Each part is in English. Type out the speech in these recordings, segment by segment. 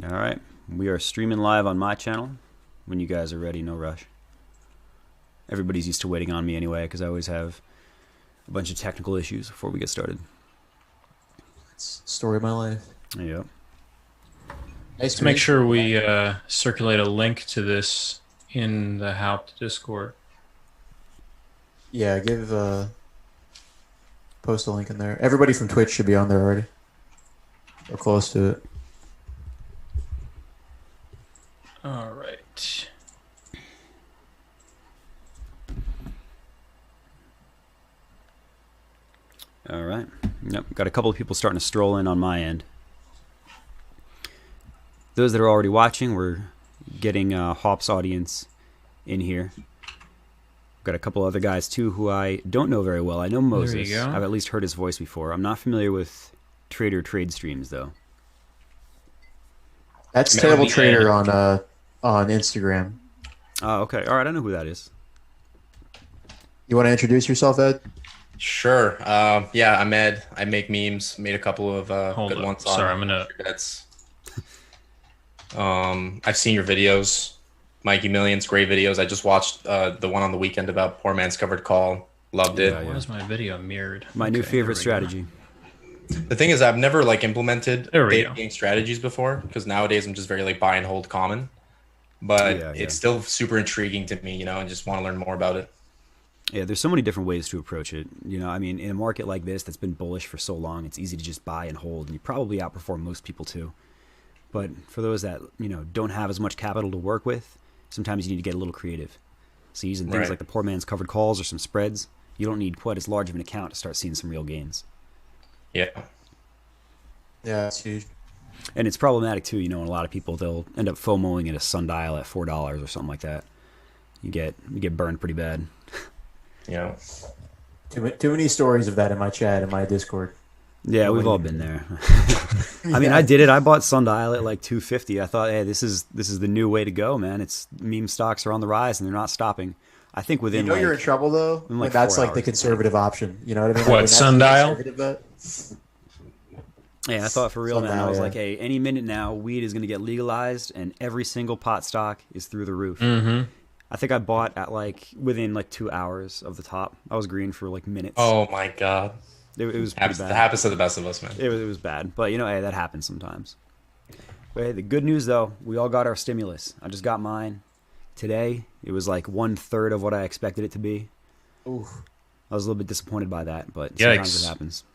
All right, we are streaming live on my channel. When you guys are ready, no rush. Everybody's used to waiting on me anyway, because I always have a bunch of technical issues before we get started. It's the story of my life. Yep. Let's make sure we circulate a link to this in the Haupt Discord. Yeah, post a link in there. Everybody from Twitch should be on there already. Or close to it. All right. All right. Yep. Got a couple of people starting to stroll in on my end. Those that are already watching, we're getting Haupt's audience in here. Got a couple other guys too who I don't know very well. I know Moses. There you go. I've at least heard his voice before. I'm not familiar with Trader Trade Streams though. That's Terrible Trader on Instagram. Oh, okay. All right. I know who that is. You want to introduce yourself, Ed? Sure. Yeah, I'm Ed. I make memes. Made a couple of good ones. Sorry, I'm gonna. Bets. I've seen your videos, Mikey Millions. Great videos. I just watched the one on the weekend about Poor Man's Covered Call. Loved it. Why is my video mirrored? My new favorite strategy. The thing is, I've never implemented There we day go. trading strategies before, because nowadays I'm just very buy and hold common. But it's still super intriguing to me, and just want to learn more about it. Yeah, there's so many different ways to approach it. I mean, in a market like this that's been bullish for so long, it's easy to just buy and hold, and you probably outperform most people too. But for those that, don't have as much capital to work with, sometimes you need to get a little creative. So using things like the Poor Man's Covered Calls or some spreads, you don't need quite as large of an account to start seeing some real gains. Yeah. Yeah, it's huge. And it's problematic too, and a lot of people, they'll end up FOMOing at a sundial at $4 or something like that. You get burned pretty bad. Yeah. Too many stories of that in my chat, in my Discord. Yeah, we've all been there. I mean, I did it. I bought Sundial at like 250. I thought, hey, this is the new way to go, man. It's meme stocks are on the rise and they're not stopping. I think within you're in trouble though. When that's like the conservative option. You know what I mean? What, Sundial? Yeah, I thought for real, Sundial, man. I was yeah. like, hey, any minute now, weed is going to get legalized and every single pot stock is through the roof. Mm-hmm. I think I bought at within 2 hours of the top. I was green for minutes. Oh my god. It was pretty bad. It happens to the best of us, man. It was bad, but hey, that happens sometimes. But hey, the good news though, we all got our stimulus. I just got mine today. It was like 1/3 of what I expected it to be. Ooh. I was a little bit disappointed by that, but sometimes it happens.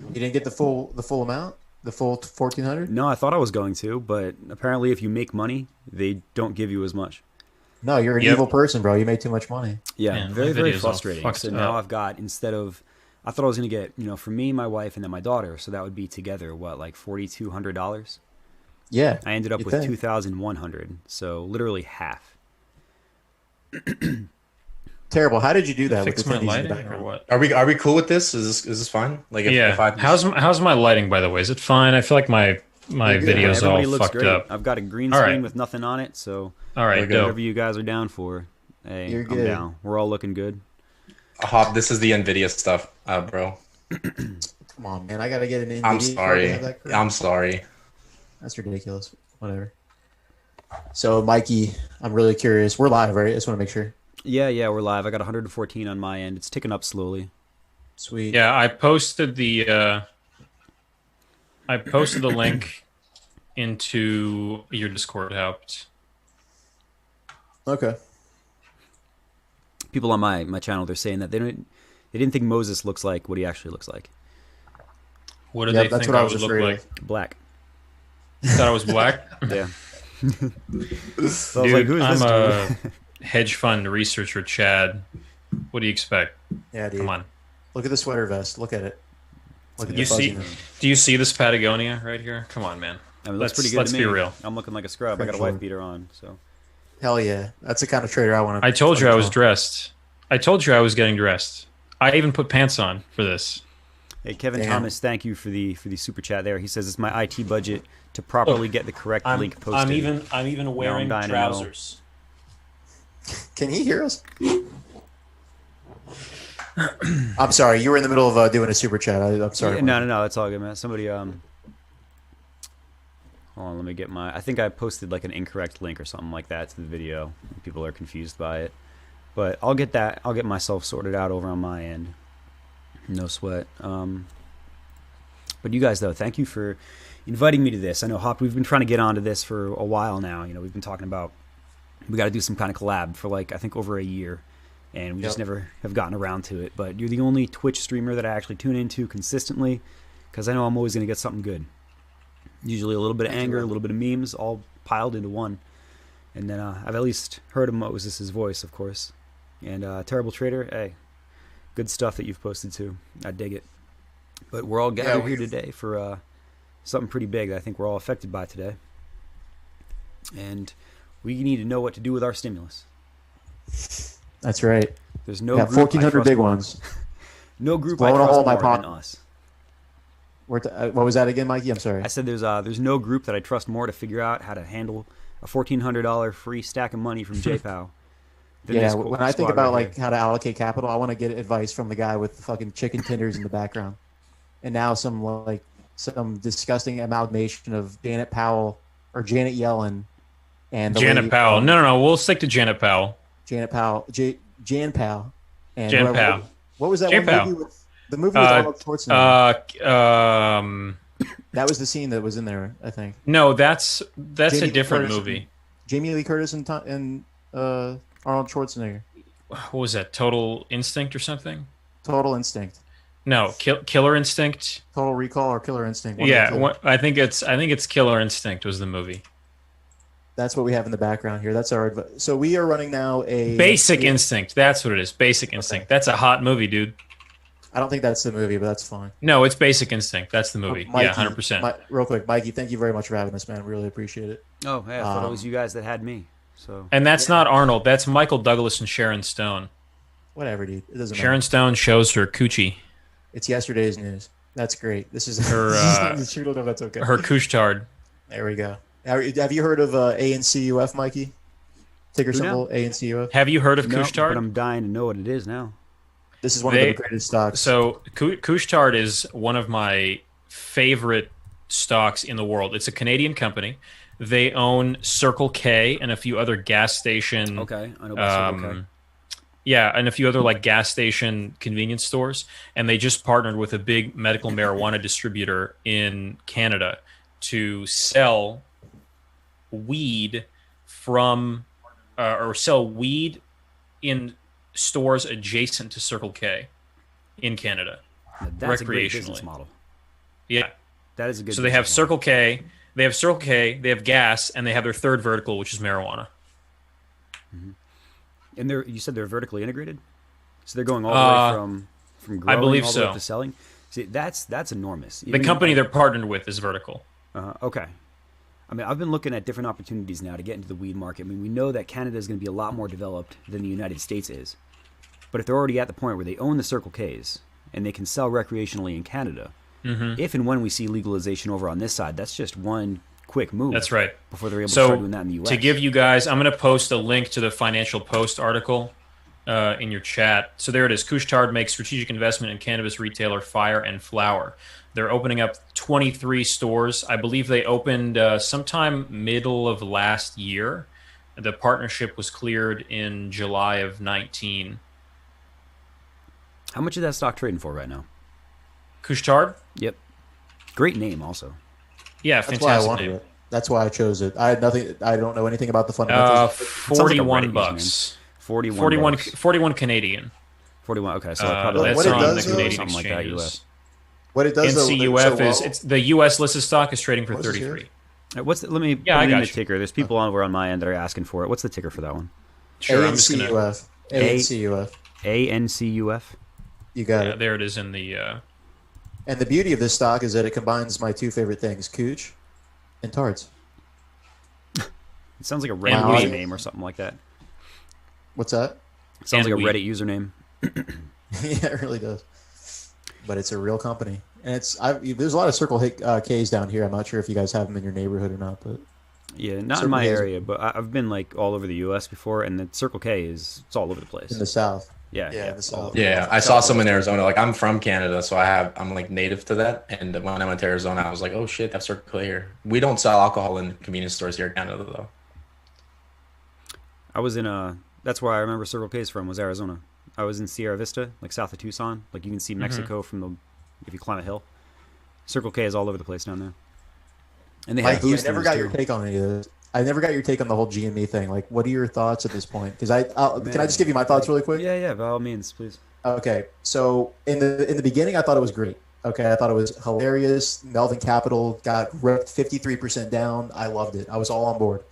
You didn't get the full amount, the full 1,400. No, I thought I was going to, but apparently, if you make money, they don't give you as much. No, you're an evil person, bro. You made too much money. Yeah, Man, very, my very video's all frustrating. fucked So now up. I've got, instead of, I thought I was going to get, for me, my wife, and then my daughter, so that would be together, what, like $4,200? Yeah. I ended up you with think. 2,100, so literally half. Terrible. How did you do that? Fix with the my attendees in the lighting or background? what? Are we cool with this? Is this fine? Like if I How's my lighting, by the way? Is it fine? I feel like my video's all Everybody looks fucked great. up. I've got a green All screen right. with nothing on it, so All right, dope. whatever you guys are down for, hey, You're I'm good. down. We're all looking good. Hop, this is the Nvidia stuff, bro. Come on, man. I gotta get an NVIDIA I'm card to sorry. have that crap. I'm sorry. That's ridiculous. Whatever. So, Mikey, I'm really curious. We're live, right? I just want to make sure. Yeah, we're live. I got 114 on my end. It's ticking up slowly. Sweet. Yeah, I posted the link into your Discord, Haupt. Okay. People on my channel, they're saying that they didn't think Moses looks like what he actually looks like. What did Yeah, they that's think what I I was would look afraid like? of. Black. Thought I was black? Yeah. So I was Dude, like, who is I'm this a hedge fund researcher, Chad. What do you expect? Yeah, dude. Come on. Look at the sweater vest. Look at it. Look at You the see? fuzziness. Do you see this Patagonia right here? Come on, man. I mean, it looks pretty good Let's to be me. real. I'm looking like a scrub. I got a Sure. wife beater on, so. Hell yeah. That's the kind of trader I want to I told you I was dressed. I told you I was getting dressed. I even put pants on for this. Hey, Kevin Damn. Thomas, thank you for the super chat there. He says it's my IT budget to properly get the correct link posted. I'm even wearing dying to know. trousers. Can he hear us? I'm sorry. You were in the middle of doing a super chat. I'm sorry. Yeah, no, that's all good, man. Somebody Hold on, let me get my. I think I posted like an incorrect link or something like that to the video. People are confused by it, but I'll get that. I'll get myself sorted out over on my end. No sweat. But you guys, though, thank you for inviting me to this. I know Haupt, we've been trying to get onto this for a while now. You know, we've been talking about we got to do some kind of collab for like I think over a year, and we just never have gotten around to it. But you're the only Twitch streamer that I actually tune into consistently, because I know I'm always going to get something good. Usually a little bit of anger, a little bit of memes, all piled into one. And then I've at least heard of Moses' voice, of course. And Terrible Trader, hey, good stuff that you've posted too. I dig it. But we're all gathered here today for something pretty big that I think we're all affected by today. And we need to know what to do with our stimulus. That's right. There's no group 1,400 big ones. No group I trust more than us. What was that again, Mikey? I'm sorry. I said there's no group that I trust more to figure out how to handle a $1,400 free stack of money from JPOW. Yeah, when I think about like how to allocate capital, I want to get advice from the guy with the fucking chicken tenders in the background. And now some disgusting amalgamation of Janet Powell or Janet Yellen and Janet Powell. No, we'll stick to Janet Powell. Janet Powell, Jan Powell, and Jan Powell. What was that one movie with the movie with Arnold Schwarzenegger? That was the scene that was in there, I think. No, that's a different movie. Jamie Lee Curtis and Arnold Schwarzenegger. What was that? Total Instinct or something? Total Instinct. No, Killer Instinct. Total Recall or Killer Instinct. I think it's Killer Instinct was the movie. That's what we have in the background here. That's our advice. So we are running now a Basic Instinct. That's what it is. Basic Instinct. That's a hot movie, dude. I don't think that's the movie, but that's fine. No, it's Basic Instinct. That's the movie. Mikey, yeah, 100%. Real quick, Mikey, thank you very much for having us, man. Really appreciate it. Oh, hey, I thought it was you guys that had me. So. And that's not Arnold. That's Michael Douglas and Sharon Stone. Whatever, dude. It doesn't matter. Sharon Stone shows her coochie. It's yesterday's news. That's great. This is her. That's okay. Her Couche-Tard. There we go. Have you heard of ANCUF, Mikey? Ticker symbol ANCUF. Have you heard of Couche-Tard? But I'm dying to know what it is now. This is one of the greatest stocks. So Couche-Tard is one of my favorite stocks in the world. It's a Canadian company. They own Circle K and a few other gas station. Okay, I know about Circle K. Yeah, and a few other like gas station convenience stores, and they just partnered with a big medical marijuana distributor in Canada to sell weed from or sell weed in stores adjacent to Circle K in Canada. That's a great business model. Yeah, that is a good. So they have Circle K, they have gas, and they have their third vertical, which is marijuana. Mm-hmm. And you said they're vertically integrated, so they're going all the way from growing I believe all the way so. up to selling. See, that's enormous. The company they're partnered with is vertical. Okay. I mean, I've been looking at different opportunities now to get into the weed market. I mean, we know that Canada is going to be a lot more developed than the United States is. But if they're already at the point where they own the Circle Ks and they can sell recreationally in Canada, if and when we see legalization over on this side, that's just one quick move. That's right. Before they're able to start doing that in the U.S. To give you guys, I'm going to post a link to the Financial Post article in your chat. So there it is. Couche-Tard makes strategic investment in cannabis retailer Fire and Flower. They're opening up 23 stores. I believe they opened sometime middle of last year. The partnership was cleared in July of 19. How much is that stock trading for right now? Couche-Tard? Yep. Great name also. Yeah, that's fantastic why I wanted name. it. That's why I chose it. I had nothing. I don't know anything about the fundamentals. $41. 41 Canadian. 41. Okay, so probably that's what it on does, the Canadian something like that, exchanges. What it does, NCUF is it's the U.S. listed stock is trading for 33. What's let me I got the ticker. There's people over on my end that are asking for it. What's the ticker for that one? Sure, I'm just gonna ANCUF. ANCUF. You got it. There it is in the. And the beauty of this stock is that it combines my two favorite things: Couche and Tards. It sounds like a Reddit name or something like that. What's that? It sounds like a Reddit username. Yeah, it really does. But it's a real company, and there's a lot of Circle Ks down here. I'm not sure if you guys have them in your neighborhood or not, but yeah, not in my area. But I've been like all over the U.S. before, and the Circle K it's all over the place in the South. Yeah, I saw some in Arizona. Like, I'm from Canada, so I'm like native to that. And when I went to Arizona, I was like, oh shit, that's Circle K here. We don't sell alcohol in convenience stores here in Canada, though. I was in that's where I remember Circle K's from, was Arizona. I was in Sierra Vista, like south of Tucson. Like, you can see Mexico from if you climb a hill. Circle K is all over the place down there. And they have booze. I never got your take on any of this. I never got your take on the whole GME thing. Like, what are your thoughts at this point? Because can I just give you my thoughts really quick? Yeah, by all means, please. Okay, so in the beginning, I thought it was great. Okay, I thought it was hilarious. Melvin Capital got ripped 53% down. I loved it. I was all on board.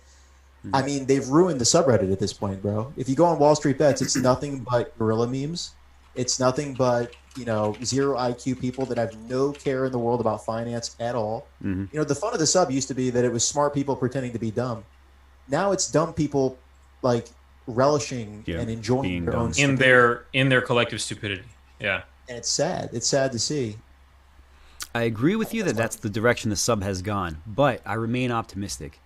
I mean, they've ruined the subreddit at this point, bro. If you go on Wall Street Bets, it's nothing but gorilla memes. It's nothing but, zero IQ people that have no care in the world about finance at all. Mm-hmm. The fun of the sub used to be that it was smart people pretending to be dumb. Now it's dumb people like relishing and enjoying their own stupidity. in their collective stupidity. Yeah. And it's sad. It's sad to see. I agree with you that that's the direction the sub has gone, but I remain optimistic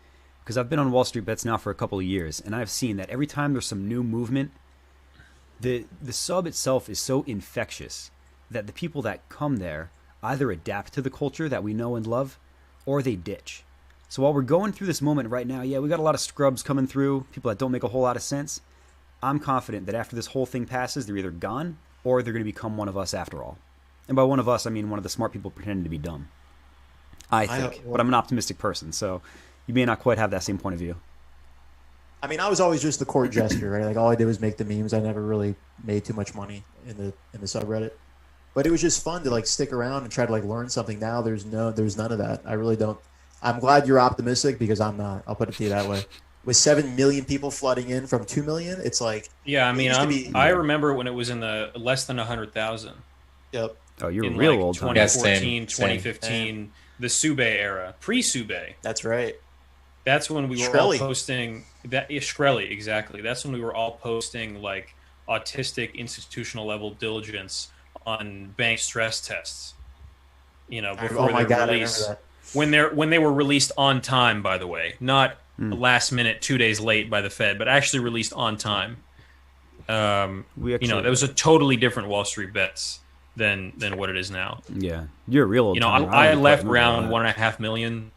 because I've been on Wall Street Bets now for a couple of years, and I've seen that every time there's some new movement, the sub itself is so infectious that the people that come there either adapt to the culture that we know and love, or they ditch. So while we're going through this moment right now, we got a lot of scrubs coming through, people that don't make a whole lot of sense. I'm confident that after this whole thing passes, they're either gone or they're going to become one of us after all. And by one of us, I mean one of the smart people pretending to be dumb. I think. But I'm an optimistic person, so you may not quite have that same point of view. I mean, I was always just the court jester, right? Like, all I did was make the memes. I never really made too much money in the subreddit. But it was just fun to like stick around and try to like learn something. Now there's none of that. I really don't. I'm glad you're optimistic because I'm not. I'll put it to you that way. With 7 million people flooding in from 2 million, it's like I mean, I remember when it was in the less than 100,000. Yep. Oh, you're real like old. 2014, 2015, the Sube era, pre-Sube. That's right. That's when we were all posting that. Shkreli, exactly. That's when we were all posting like autistic institutional level diligence on bank stress tests. Before they're released. When they were released on time, by the way, not last minute, 2 days late by the Fed, but actually released on time. That was a totally different Wall Street Bets than what it is now. Yeah, you're a real old. I left around 1.5 million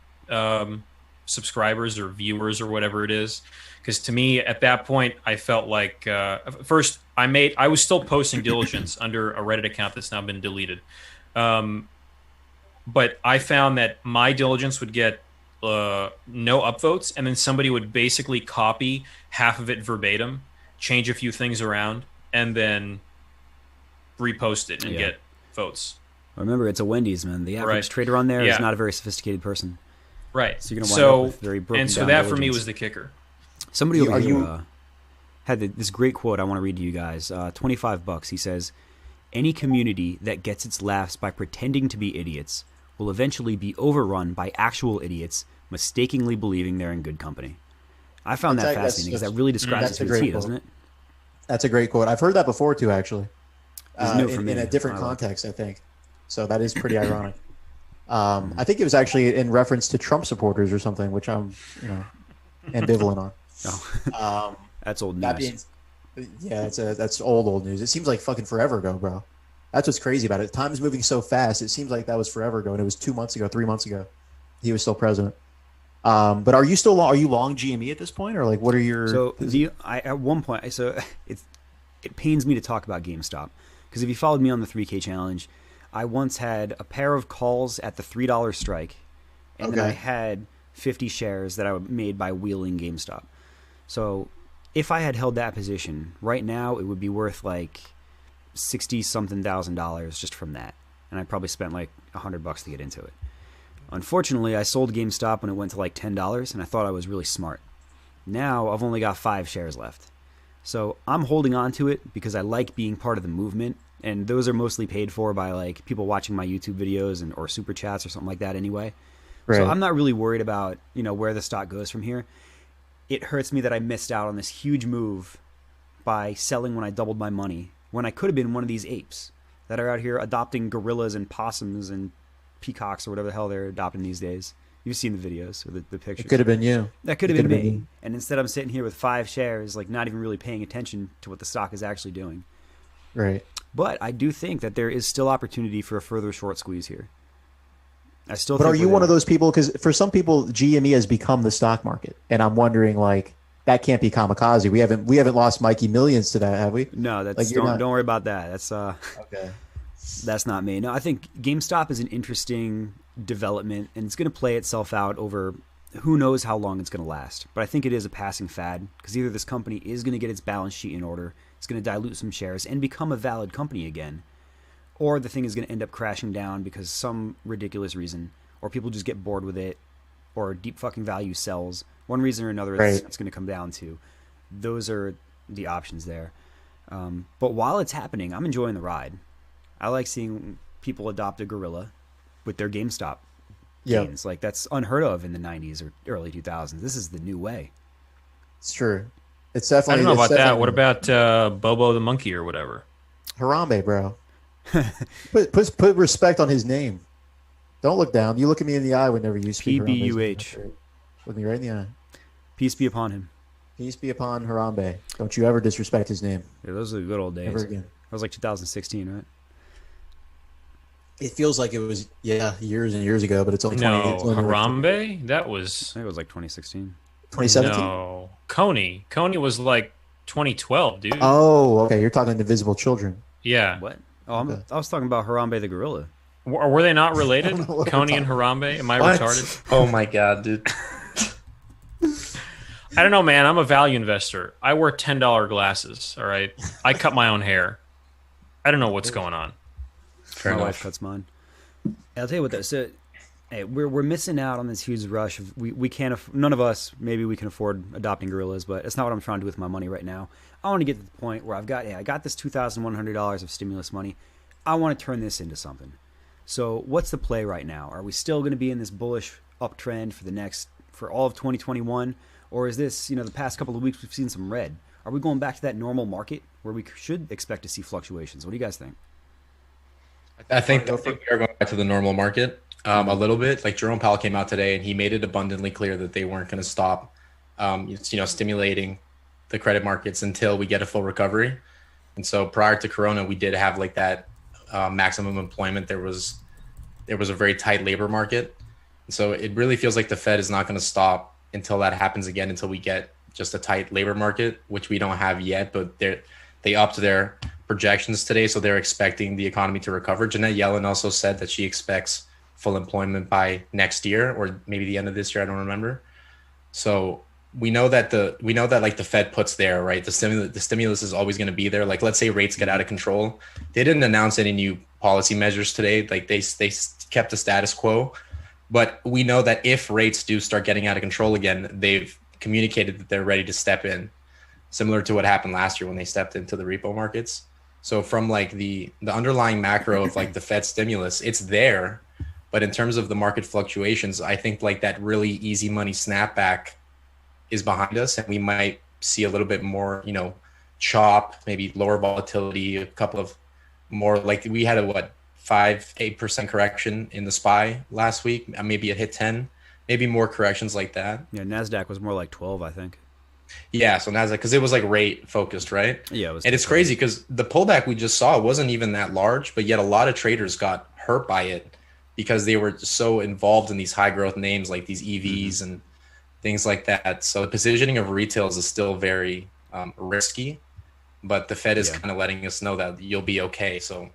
subscribers or viewers or whatever it is, because to me at that point I felt like first I was still posting diligence under a Reddit account that's now been deleted. But I found that my diligence would get no upvotes, and then somebody would basically copy half of it verbatim, change a few things around, and then repost it and get votes. Remember, it's a Wendy's, man. The average trader on there is not a very sophisticated person. Right. So you're going to wind up with very broken and so down that diligence. For me was the kicker. Somebody over here had this great quote I want to read to you guys. $25. He says, "Any community that gets its laughs by pretending to be idiots will eventually be overrun by actual idiots mistakenly believing they're in good company." I found that fascinating because that really describes it to a T, doesn't it? That's a great quote. I've heard that before too, actually. In a different I context, I think. So that is pretty ironic. I think it was actually in reference to Trump supporters or something, which I'm, ambivalent on. Oh. That's old news. That's old news. It seems like fucking forever ago, bro. That's what's crazy about it. Time's moving so fast. It seems like that was forever ago, and it was 2 months ago, 3 months ago. He was still president. But are you still long? Are you long GME at this point, or like what are your? So at one point, it pains me to talk about GameStop because if you followed me on the 3K challenge, I once had a pair of calls at the $3 strike, and then I had 50 shares that I made by wheeling GameStop. So if I had held that position right now, it would be worth like $60-something thousand just from that, and I probably spent like $100 to get into it. Unfortunately, I sold GameStop when it went to like $10, and I thought I was really smart. Now I've only got 5 shares left. So I'm holding on to it because I like being part of the movement, and those are mostly paid for by like people watching my YouTube videos or super chats or something like that anyway. Right. So I'm not really worried about, where the stock goes from here. It hurts me that I missed out on this huge move by selling when I doubled my money, when I could have been one of these apes that are out here adopting gorillas and possums and peacocks or whatever the hell they're adopting these days. You've seen the videos or the pictures. It could have been you. That could have been me. And instead I'm sitting here with 5 shares, like not even really paying attention to what the stock is actually doing. Right. But I do think that there is still opportunity for a further short squeeze here. I still. But think are you one of those people? Because for some people, GME has become the stock market, and I'm wondering, like, that can't be kamikaze. We haven't lost Mikey millions to that, have we? No, that's like, don't worry about that. That's okay. That's not me. No, I think GameStop is an interesting development, and it's going to play itself out over who knows how long it's going to last. But I think it is a passing fad because either this company is going to get its balance sheet in order, it's going to dilute some shares and become a valid company again, or the thing is going to end up crashing down because some ridiculous reason, or people just get bored with it, or deep fucking value sells. One reason or another, it's going to come down to. Those are the options there. But while it's happening, I'm enjoying the ride. I like seeing people adopt a gorilla with their GameStop gains. Like, that's unheard of in the 90s or early 2000s. This is the new way. It's true. It's definitely. I don't know about that. What about Bobo the monkey or whatever? Harambe, bro. put respect on his name. Don't look down. You look at me in the eye whenever you speak. PBUH. Look me right in the eye. Peace be upon him. Peace be upon Harambe. Don't you ever disrespect his name. Yeah, those are the good old days. Never again. That was like 2016, right? It feels like it was, years and years ago, but it's only Harambe? That was... I think it was like 2016. 2017? No. Coney. Coney was like 2012, dude. Oh, okay. You're talking Invisible Children. Yeah. What? Oh, I was talking about Harambe the gorilla. Were they not related? Coney and Harambe? Am I retarded? Oh my god, dude. I don't know, man. I'm a value investor. I wear $10 glasses, all right? I cut my own hair. I don't know what's going on. My wife cuts mine. I'll tell you what though. So, hey, we're missing out on this huge rush. We can't. None of us. Maybe we can afford adopting gorillas, but it's not what I'm trying to do with my money right now. I want to get to the point where I got this $2,100 of stimulus money. I want to turn this into something. So, what's the play right now? Are we still going to be in this bullish uptrend for all of 2021, or is this, the past couple of weeks we've seen some red? Are we going back to that normal market where we should expect to see fluctuations? What do you guys think? I think we are going back to the normal market a little bit. Like Jerome Powell came out today and he made it abundantly clear that they weren't going to stop, stimulating the credit markets until we get a full recovery. And so prior to Corona, we did have like that maximum employment. There was a very tight labor market. And so it really feels like the Fed is not going to stop until that happens again, until we get just a tight labor market, which we don't have yet, but they upped their projections today, so they're expecting the economy to recover. Janet Yellen also said that she expects full employment by next year or maybe the end of this year. I don't remember. So we know that like the Fed puts there, right? The stimulus is always going to be there. Like, let's say rates get out of control. They didn't announce any new policy measures today. Like they kept the status quo, but we know that if rates do start getting out of control again, they've communicated that they're ready to step in, similar to what happened last year when they stepped into the repo markets. So from like the underlying macro of like the Fed stimulus, it's there. But in terms of the market fluctuations, I think like that really easy money snapback is behind us. And we might see a little bit more, chop, maybe lower volatility, a couple of more, like we had a 5-8% correction in the SPY last week. Maybe it hit 10, maybe more corrections like that. Yeah, NASDAQ was more like 12, I think. Yeah, so NASDAQ, because it was like rate focused, right? Yeah, and it's crazy because the pullback we just saw wasn't even that large, but yet a lot of traders got hurt by it because they were so involved in these high growth names like these EVs and things like that. So the positioning of retails is still very risky, but the Fed is kind of letting us know that you'll be okay. So,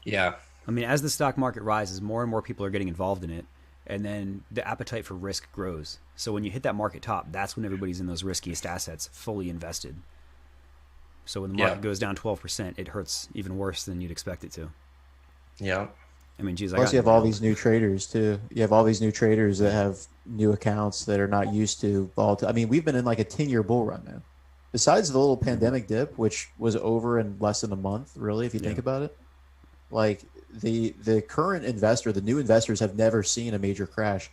yeah. I mean, as the stock market rises, more and more people are getting involved in it. And then the appetite for risk grows. So when you hit that market top, that's when everybody's in those riskiest assets fully invested. So when the market goes down 12%, it hurts even worse than you'd expect it to. Yeah. I mean, geez, plus you have all these new traders too. You have all these new traders that have new accounts that are not used to volatility. I mean, we've been in like a 10-year bull run now. Besides the little pandemic dip, which was over in less than a month, really, if you think about it. Like, the current investor, the new investors have never seen a major crash.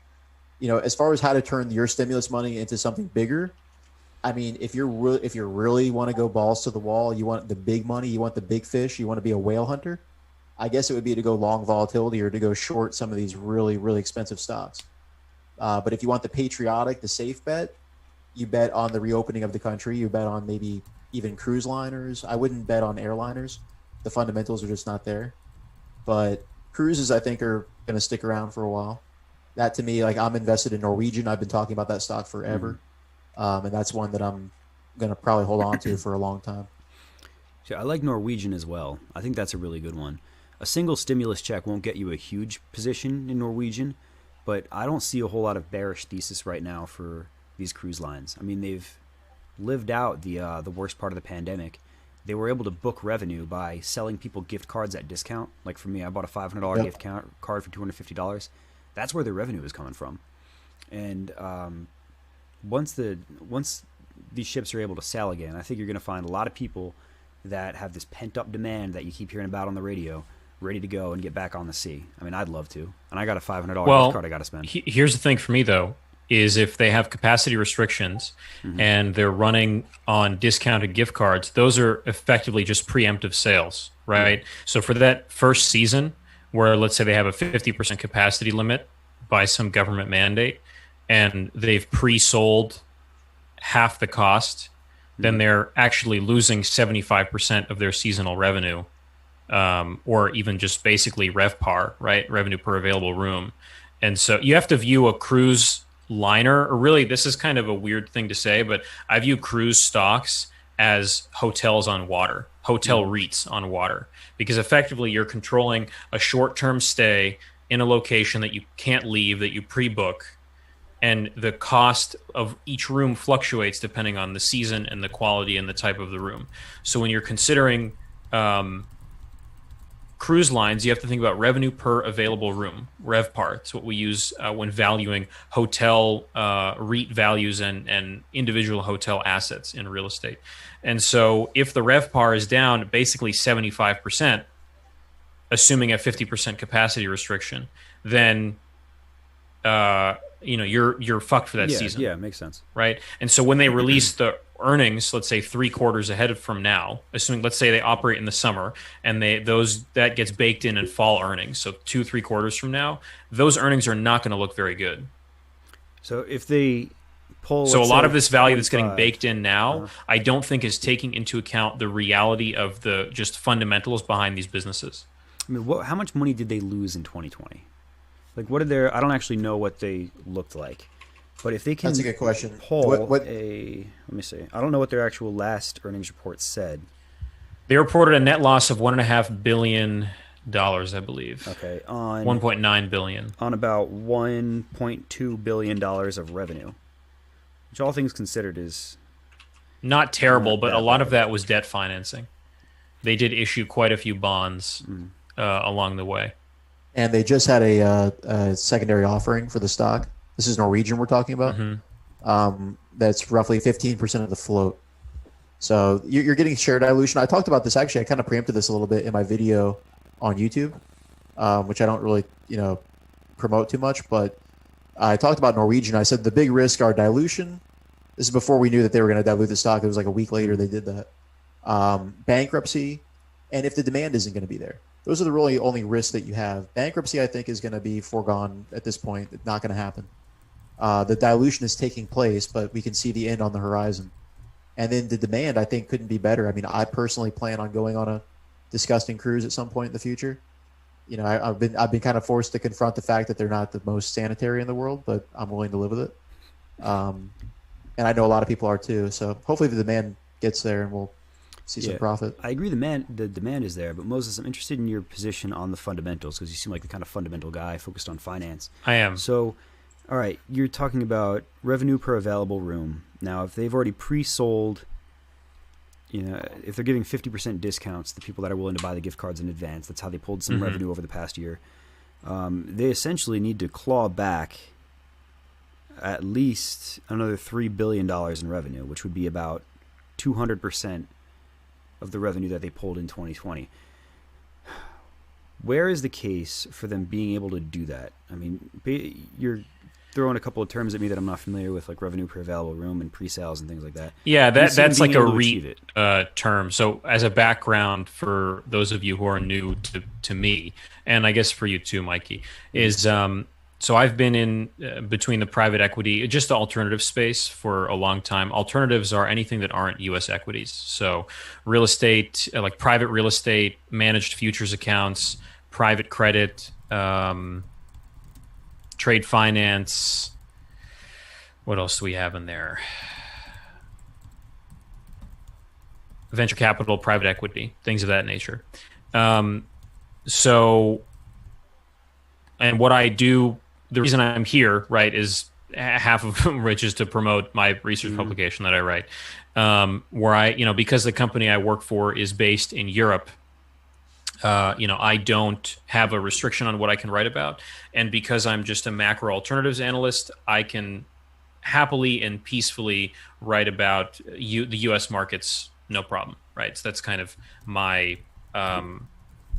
As far as how to turn your stimulus money into something bigger, I mean, if you really want to go balls to the wall, you want the big money, you want the big fish, you want to be a whale hunter, I guess it would be to go long volatility or to go short some of these really, really expensive stocks. But if you want the patriotic, the safe bet, you bet on the reopening of the country. You bet on maybe even cruise liners. I wouldn't bet on airliners. The fundamentals are just not there. But cruises, I think, are going to stick around for a while. That to me, like, I'm invested in Norwegian. I've been talking about that stock forever. And that's one that I'm going to probably hold on to for a long time. I like Norwegian as well. I think that's a really good one. A single stimulus check won't get you a huge position in Norwegian, but I don't see a whole lot of bearish thesis right now for these cruise lines. I mean, they've lived out the worst part of the pandemic. They were able to book revenue by selling people gift cards at discount. Like for me, I bought a $500 gift card for $250. That's where their revenue is coming from. And once these ships are able to sail again, I think you're going to find a lot of people that have this pent-up demand that you keep hearing about on the radio, ready to go and get back on the sea. I mean, I'd love to. And I got a $500 gift card I got to spend. Here's the thing for me, though, is if they have capacity restrictions and they're running on discounted gift cards, those are effectively just preemptive sales, right? So for that first season where, let's say, they have a 50% capacity limit by some government mandate and they've pre-sold half the cost, then they're actually losing 75% of their seasonal revenue, or even just basically RevPAR, right? Revenue per available room. And so you have to view a cruise liner, or really, this is kind of a weird thing to say, but I view cruise stocks as hotels on water, hotel REITs on water, because effectively you're controlling a short-term stay in a location that you can't leave, that you pre-book, and the cost of each room fluctuates depending on the season and the quality and the type of the room. So when you're considering cruise lines, you have to think about revenue per available room, RevPAR. It's what we use when valuing hotel REIT values and individual hotel assets in real estate. And so if the RevPAR is down basically 75%, assuming a 50% capacity restriction, then you're fucked for that season. Yeah, it makes sense. Right? And so when they release the earnings, let's say 3 quarters ahead from now, assuming, let's say they operate in the summer and that gets baked in fall earnings. So 2-3 quarters from now, those earnings are not going to look very good. So if they pull, so a lot of this value that's getting baked in now, I don't think is taking into account the reality of the just fundamentals behind these businesses. I mean, how much money did they lose in 2020? Like, what did I don't actually know what they looked like. But if they can, that's a good question. Let me see. I don't know what their actual last earnings report said. They reported a net loss of $1.5 billion, I believe. Okay, on 1.9 billion. On about $1.2 billion of revenue, which all things considered is not terrible, but a lot of that was debt financing. They did issue quite a few bonds along the way. And they just had a secondary offering for the stock. This is Norwegian we're talking about. That's roughly 15% of the float. So you're getting share dilution. I talked about this, actually. I kind of preempted this a little bit in my video on YouTube, which I don't really promote too much. But I talked about Norwegian. I said the big risk are dilution. This is before we knew that they were going to dilute the stock. It was like a week later they did that. Bankruptcy, and if the demand isn't going to be there. Those are the really only risks that you have. Bankruptcy, I think, is going to be foregone at this point. It's not going to happen. The dilution is taking place, but we can see the end on the horizon. And then the demand, I think, couldn't be better. I mean, I personally plan on going on a disgusting cruise at some point in the future. I've been kind of forced to confront the fact that they're not the most sanitary in the world, but I'm willing to live with it. And I know a lot of people are too. So hopefully the demand gets there and we'll see some profit. I agree the demand is there, but Moses, I'm interested in your position on the fundamentals because you seem like the kind of fundamental guy focused on finance. I am. So, all right, you're talking about revenue per available room. Now, if they've already pre-sold, if they're giving 50% discounts to people that are willing to buy the gift cards in advance, that's how they pulled some revenue over the past year. They essentially need to claw back at least another $3 billion in revenue, which would be about 200% of the revenue that they pulled in 2020. Where is the case for them being able to do that? I mean, you're throwing a couple of terms at me that I'm not familiar with, like revenue per available room and pre-sales and things like that. Yeah, that's like a REIT term. So as a background for those of you who are new to me, and I guess for you too, Mikey, is So I've been in between the private equity, just the alternative space for a long time. Alternatives are anything that aren't U.S. equities. So real estate, like private real estate, managed futures accounts, private credit, trade finance. What else do we have in there? Venture capital, private equity, things of that nature. So, and what I do, the reason I'm here, right, is half of which is to promote my research publication that I write, where I, because the company I work for is based in Europe, I don't have a restriction on what I can write about. And because I'm just a macro alternatives analyst, I can happily and peacefully write about the U.S. markets, no problem, right? So that's kind of my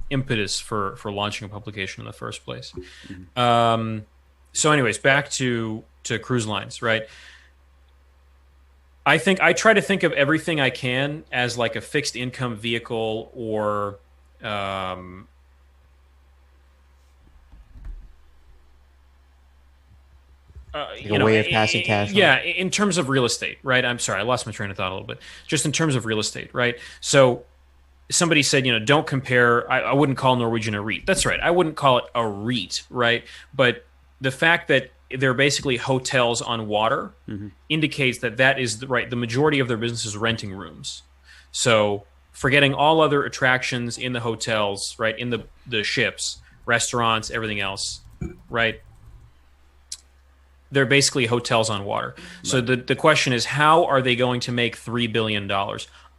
impetus for launching a publication in the first place. So anyways, back to cruise lines, right? I think I try to think of everything I can as like a fixed income vehicle or a way of passing cash. Yeah, in terms of real estate, right? I'm sorry, I lost my train of thought a little bit. Just in terms of real estate, right? So somebody said, don't compare. I wouldn't call Norwegian a REIT. That's right. I wouldn't call it a REIT, right? But the fact that they're basically hotels on water indicates that is the majority of their business is renting rooms. So forgetting all other attractions in the hotels, right, in the ships, restaurants, everything else, right? They're basically hotels on water. So the question is, how are they going to make $3 billion?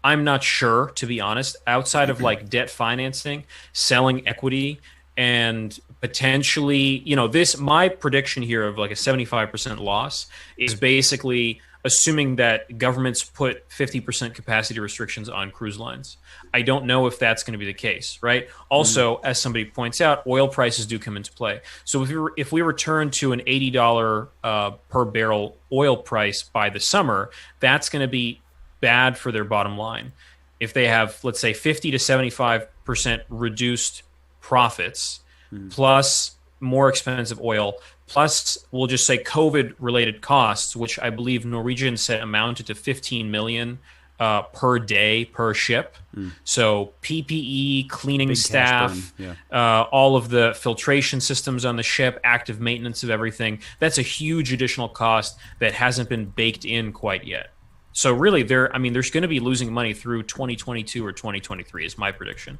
I'm not sure, to be honest, outside of like debt financing, selling equity, and potentially, my prediction here of like a 75% loss is basically assuming that governments put 50% capacity restrictions on cruise lines. I don't know if that's going to be the case, right? Also, as somebody points out, oil prices do come into play. So if we return to an $80 per barrel oil price by the summer, that's going to be bad for their bottom line. If they have, let's say, 50 to 75% reduced profits, plus more expensive oil, plus we'll just say COVID-related costs, which I believe Norwegian said amounted to 15 million per day per ship. So PPE, cleaning Big staff, all of the filtration systems on the ship, active maintenance of everything. That's a huge additional cost that hasn't been baked in quite yet. So really, there's going to be losing money through 2022 or 2023 is my prediction.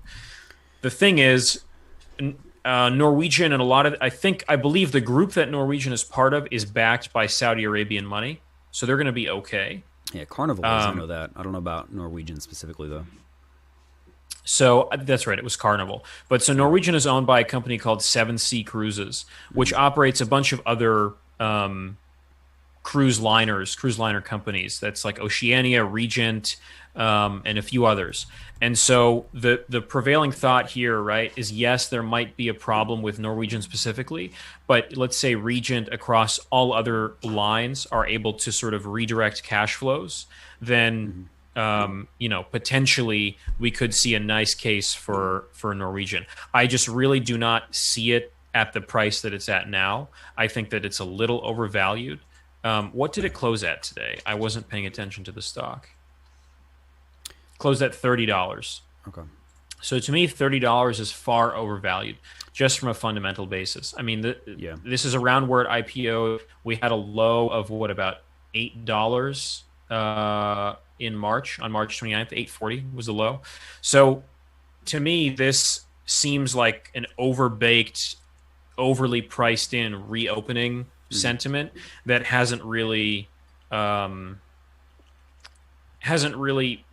The thing is, Norwegian and I believe the group that Norwegian is part of is backed by Saudi Arabian money, so they're going to be okay. Yeah, Carnival is, I know that. I don't know about Norwegian specifically, though. So that's right, it was Carnival. But so Norwegian is owned by a company called Seven Sea Cruises, which operates a bunch of other cruise liner companies. That's like Oceania, Regent, and a few others. And so the prevailing thought here, right, is yes, there might be a problem with Norwegian specifically, but let's say Regent across all other lines are able to sort of redirect cash flows, then potentially we could see a nice case for Norwegian. I just really do not see it at the price that it's at now. I think that it's a little overvalued. What did it close at today? I wasn't paying attention to the stock. Closed at $30. Okay. So to me, $30 is far overvalued, just from a fundamental basis. I mean, this is around where it IPO'd. We had a low of about $8 in March, on March 29th. $8.40 was the low. So to me, this seems like an overbaked, overly priced in reopening sentiment that hasn't really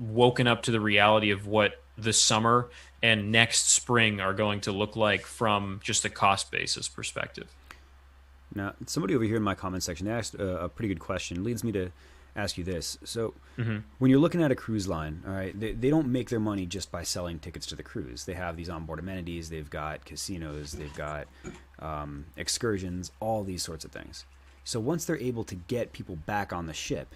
woken up to the reality of what the summer and next spring are going to look like from just a cost basis perspective. Now, somebody over here in my comment section asked a pretty good question. It leads me to ask you this. So when you're looking at a cruise line, all right, they don't make their money just by selling tickets to the cruise. They have these onboard amenities. They've got casinos. They've got excursions, all these sorts of things. So once they're able to get people back on the ship,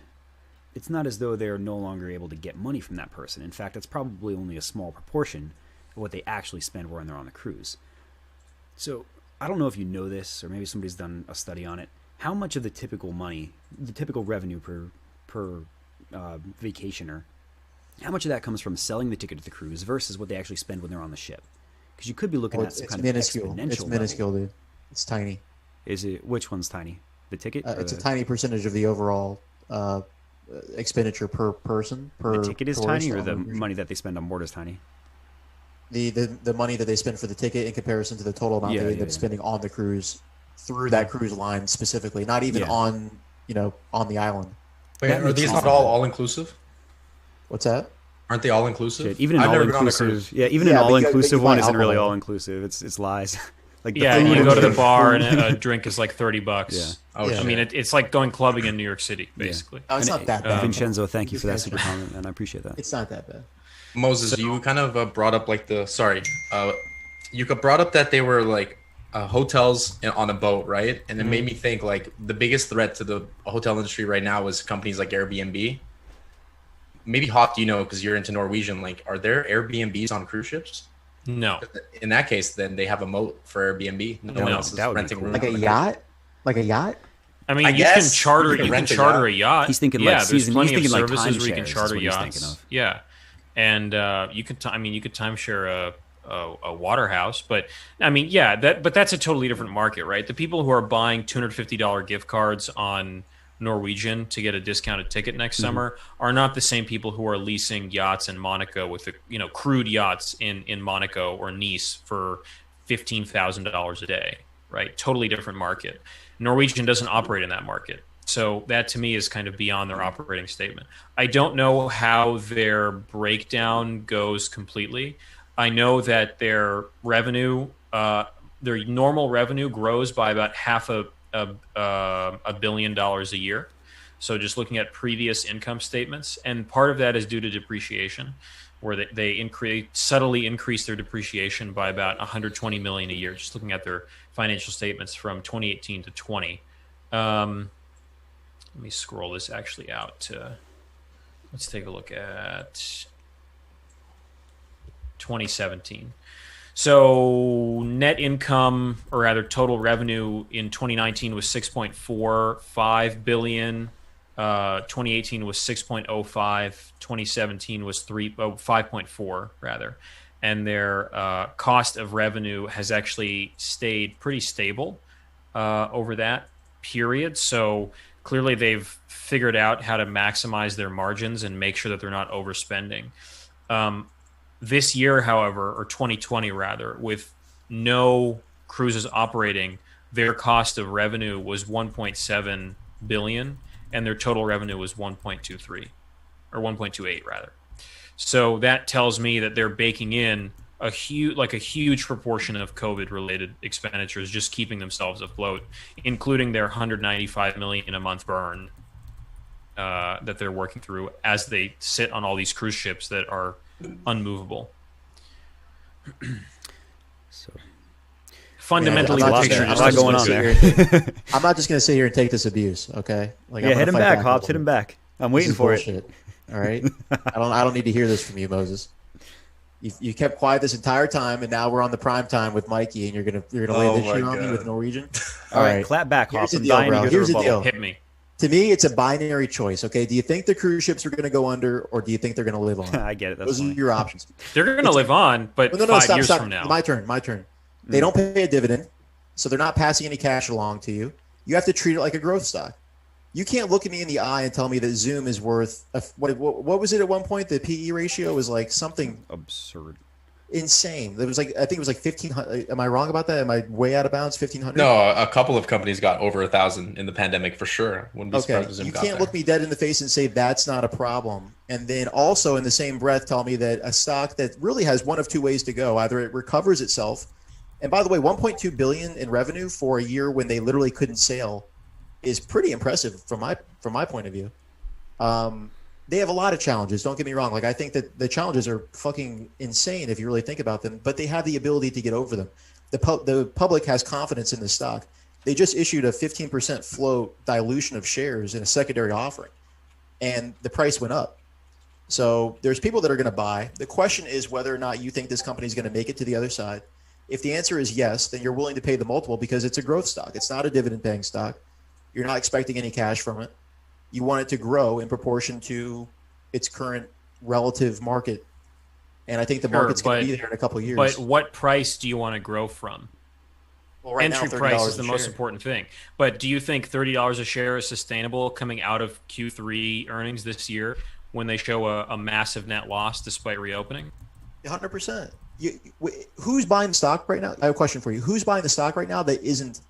it's not as though they're no longer able to get money from that person. In fact, it's probably only a small proportion of what they actually spend when they're on the cruise. So I don't know if you know this, or maybe somebody's done a study on it. How much of the typical money, the typical revenue per vacationer, how much of that comes from selling the ticket to the cruise versus what they actually spend when they're on the ship? Because you could be looking at some kind of exponential. It's minuscule, dude. It's tiny. Is it? Which one's tiny? The ticket? It's a tiny percentage of the overall expenditure per person. The ticket is tiny, or the money that they spend on board is tiny? The money that they spend for the ticket in comparison to the total amount they end up spending on the cruise through that cruise line specifically, not even on the island. Wait, are these not all inclusive? What's that? Aren't they all inclusive? Shit, even an all inclusive, even an all inclusive one isn't really all inclusive. It's lies. Like you go to the bar and a drink is like $30. Yeah. Oh, I mean, it's like going clubbing in New York City, basically. Oh, it's not that bad. Vincenzo, thank you for that super comment, and I appreciate that. It's not that bad. Moses, you kind of brought up like you brought up that they were like hotels on a boat, right? And it made me think like the biggest threat to the hotel industry right now is companies like Airbnb. Maybe Haupt, because you're into Norwegian, like, are there Airbnbs on cruise ships? No. In that case, then they have a moat for Airbnb. No one else is renting cool. room. Like a yacht? Like a yacht? I mean, you can charter a yacht. He's thinking like there's plenty of like services where you can charter he's yachts. Yeah, and you could timeshare a water house, but I mean, but that's a totally different market, right? The people who are buying $250 gift cards on Norwegian to get a discounted ticket next summer are not the same people who are leasing yachts in Monaco with crude yachts in Monaco or Nice for $15,000 a day, right? Totally different market. Norwegian doesn't operate in that market. So that to me is kind of beyond their operating statement. I don't know how their breakdown goes completely. I know that their revenue, their normal revenue grows by about $500 million a year. So just looking at previous income statements, and part of that is due to depreciation, where they subtly increase their depreciation by about $120 million a year. Just looking at their financial statements from 2018 to 20. Let me scroll this actually out to. Let's take a look at 2017. So net income, or rather total revenue in 2019 was 6.45 billion. 2018 was 6.05. 2017 was 5.4 rather. And their cost of revenue has actually stayed pretty stable over that period. So clearly they've figured out how to maximize their margins and make sure that they're not overspending. This year, however, or 2020 rather, with no cruises operating, their cost of revenue was 1.7 billion, and their total revenue was 1.23 or 1.28 rather. So that tells me that they're baking in a huge proportion of COVID-related expenditures, just keeping themselves afloat, including their 195 million a month burn that they're working through as they sit on all these cruise ships that are unmovable. So fundamentally, I'm not going on there. I'm not just going to sit here and take this abuse, okay? Like, hit him back, Hobbs. Hit him back. I'm waiting for it. All right. I don't need to hear this from you, Moses. You kept quiet this entire time, and now we're on the prime time with Mikey, and you're gonna lay this shit on me with Norwegian. All right, clap back, Hobbs. Here's the deal. Hit me. To me, it's a binary choice. Okay, do you think the cruise ships are going to go under, or do you think they're going to live on? I get it. Those are your options. They're going to live on, but 5 years from now. My turn. They don't pay a dividend, so they're not passing any cash along to you. You have to treat it like a growth stock. You can't look at me in the eye and tell me that Zoom is worth what was it at one point? The PE ratio was like something absurd, insane. It was like, I think it was like 1,500. Am I wrong about that? Am I way out of bounds? 1,500? No, a couple of companies got over 1,000 in the pandemic for sure. Wouldn't be surprised if Zoom you got can't there. look me dead in the face and say that's not a problem, and then also in the same breath tell me that a stock that really has one of two ways to go: either it recovers itself, and by the way, 1.2 billion in revenue for a year when they literally couldn't sail is pretty impressive from my point of view. They have a lot of challenges. Don't get me wrong. Like, I think that the challenges are fucking insane if you really think about them, but they have the ability to get over them. The public has confidence in the stock. They just issued a 15% float dilution of shares in a secondary offering, and the price went up. So there's people that are going to buy. The question is whether or not you think this company is going to make it to the other side. If the answer is yes, then you're willing to pay the multiple because it's a growth stock. It's not a dividend paying stock. You're not expecting any cash from it. You want it to grow in proportion to its current relative market. And I think the market's going to be there in a couple of years. But what price do you want to grow from? Well, right Entry now, price is the most important thing. But do you think $30 a share is sustainable coming out of Q3 earnings this year when they show a massive net loss despite reopening? 100%. Who's buying the stock right now? I have a question for you. Who's buying the stock right now that isn't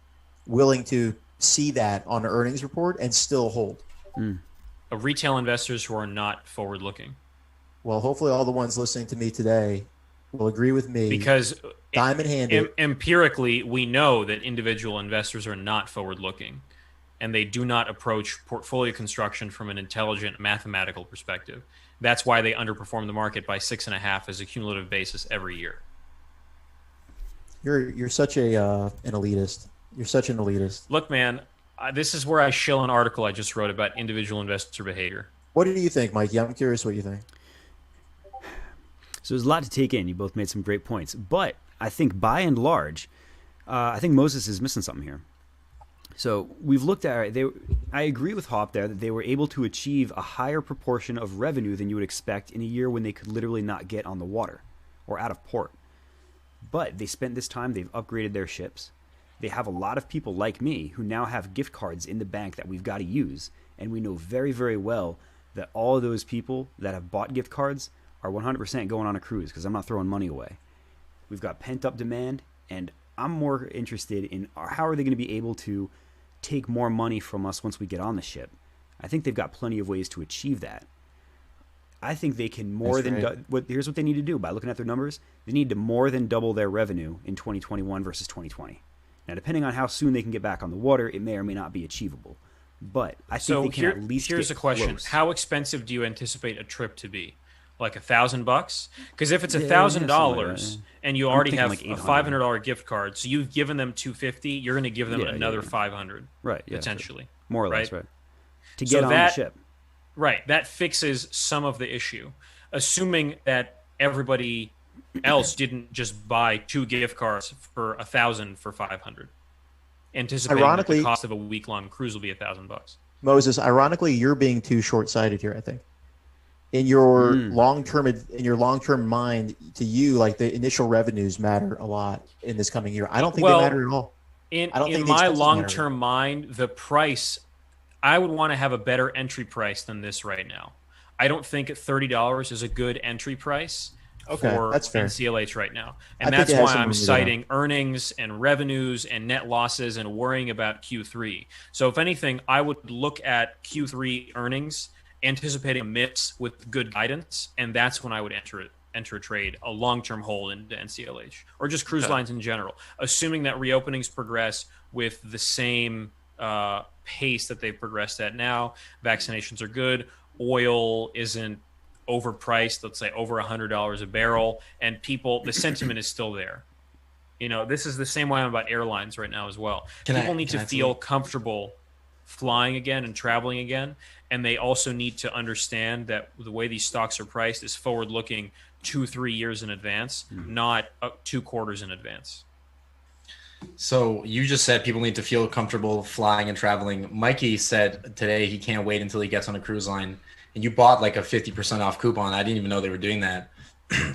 willing to see that on an earnings report and still hold? Of retail investors who are not forward-looking. Well, hopefully all the ones listening to me today will agree with me. Because diamond-handed. Empirically, we know that individual investors are not forward-looking, and they do not approach portfolio construction from an intelligent mathematical perspective. That's why they underperform the market by 6.5 as a cumulative basis every year. You're such an elitist. You're such an elitist. Look, man, this is where I shill an article I just wrote about individual investor behavior. What do you think, Mikey? I'm curious what you think. So there's a lot to take in. You both made some great points. But I think by and large, I think Moses is missing something here. So we've looked at I agree with Haupt there that they were able to achieve a higher proportion of revenue than you would expect in a year when they could literally not get on the water or out of port. But they spent this time, they've upgraded their ships. They have a lot of people like me who now have gift cards in the bank that we've got to use. And we know very, very well that all of those people that have bought gift cards are 100% going on a cruise because I'm not throwing money away. We've got pent-up demand, and I'm more interested in how are they going to be able to take more money from us once we get on the ship. I think they've got plenty of ways to achieve that. I think they can here's what they need to do by looking at their numbers. They need to more than double their revenue in 2021 versus 2020. Now, depending on how soon they can get back on the water, it may or may not be achievable. But I think they can at least here's a question. Close. How expensive do you anticipate a trip to be? Like $1,000? Because if it's $1,000 and you already have like a $500 gift card, so you've given them $250, you're going to give them another $500, right? Potentially, more or less, right? To get on the ship, right? That fixes some of the issue, assuming that everybody else didn't just buy 2 gift cards for $1,000 for $500, anticipating that the cost of a week-long cruise will be $1,000. Moses, ironically, you're being too short-sighted here. I think. In your long-term mind, to you, like the initial revenues matter a lot in this coming year. I don't think they matter at all. In my long-term mind, the price, I would want to have a better entry price than this right now. I don't think $30 is a good entry price for NCLH right now. And that's why I'm citing earnings and revenues and net losses and worrying about Q3. So if anything, I would look at Q3 earnings, anticipating a miss with good guidance, and that's when I would enter a trade, a long-term hold into NCLH or just cruise lines in general, assuming that reopenings progress with the same pace that they've progressed at now. Vaccinations are good. Oil isn't overpriced, let's say over $100 a barrel, and the sentiment is still there. You know, this is the same way I'm about airlines right now as well. People need to feel comfortable flying again and traveling again, and they also need to understand that the way these stocks are priced is forward-looking 2-3 years in advance, not 2 quarters in advance. So you just said people need to feel comfortable flying and traveling. Mikey said today he can't wait until he gets on a cruise line, and you bought like a 50% off coupon. I didn't even know they were doing that.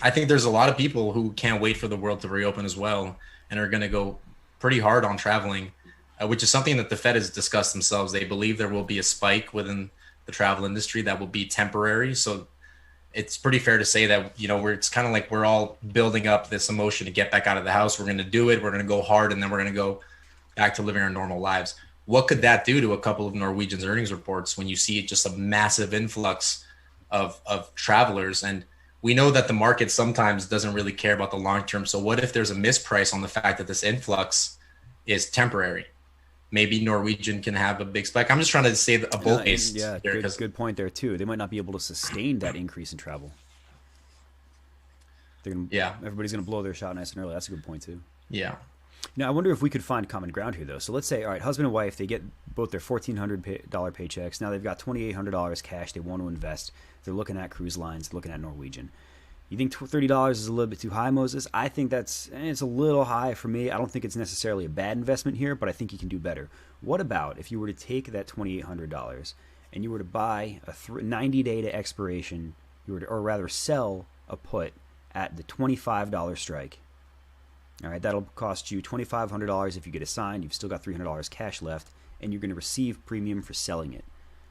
I think there's a lot of people who can't wait for the world to reopen as well and are going to go pretty hard on traveling, which is something that the Fed has discussed themselves. They believe there will be a spike within the travel industry that will be temporary. So it's pretty fair to say that, you know, it's kind of like we're all building up this emotion to get back out of the house. We're going to do it. We're going to go hard, and then we're going to go back to living our normal lives. What could that do to a couple of Norwegian's earnings reports when you see just a massive influx of travelers? And we know that the market sometimes doesn't really care about the long term. So what if there's a misprice on the fact that this influx is temporary? Maybe Norwegian can have a big spike. I'm just trying to say a bull case. Yeah, good point there too. They might not be able to sustain that increase in travel. Everybody's going to blow their shot nice and early. That's a good point too. Yeah. Now, I wonder if we could find common ground here, though. So let's say, all right, husband and wife, they get both their $1,400 paychecks. Now they've got $2,800 cash they want to invest. They're looking at cruise lines, looking at Norwegian. You think $30 is a little bit too high, Moses? I think it's a little high for me. I don't think it's necessarily a bad investment here, but I think you can do better. What about if you were to take that $2,800 and you were to buy a 90-day to expiration, or rather sell a put at the $25 strike? All right, that'll cost you $2,500 if you get it signed. You've still got $300 cash left, and you're going to receive premium for selling it.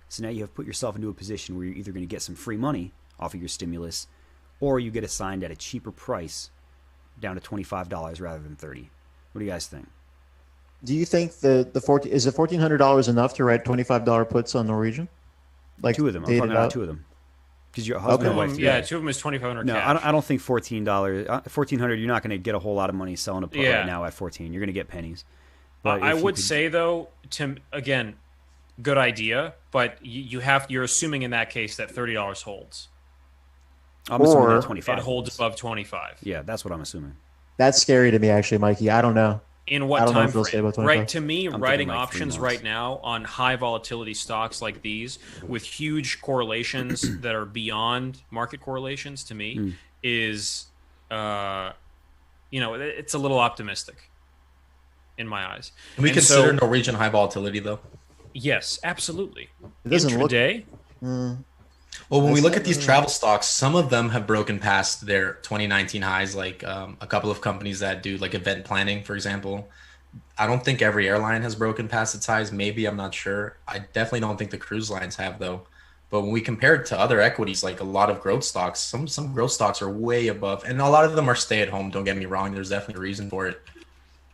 So now you have put yourself into a position where you're either going to get some free money off of your stimulus, or you get it signed at a cheaper price, down to $25 rather than $30. What do you guys think? Do you think is the $1,400 enough to write $25 puts on Norwegian? Like two of them. I'm talking about two of them. Because your husband and wife. Yeah, two of them is $2,500. No, I don't think $1,400. $1,400. You're not going to get a whole lot of money selling a put right now at 14. You're going to get pennies. But I would say though, Tim, again, good idea. But you're assuming in that case that $30 holds. I'm assuming that 25. It holds above 25. Yeah, that's what I'm assuming. That's scary to me, actually, Mikey. I don't know. In what time frame? Right, to me, writing options right now on high volatility stocks like these with huge correlations that are beyond market correlations, to me, is, it's a little optimistic in my eyes. Can we consider Norwegian high volatility, though? Yes, absolutely. It doesn't Intraday? Well, when we look at these travel stocks, some of them have broken past their 2019 highs, like a couple of companies that do like event planning, for example. I don't think every airline has broken past its highs. Maybe, I'm not sure. I definitely don't think the cruise lines have, though. But when we compare it to other equities, like a lot of growth stocks, some growth stocks are way above. And a lot of them are stay-at-home, don't get me wrong. There's definitely a reason for it.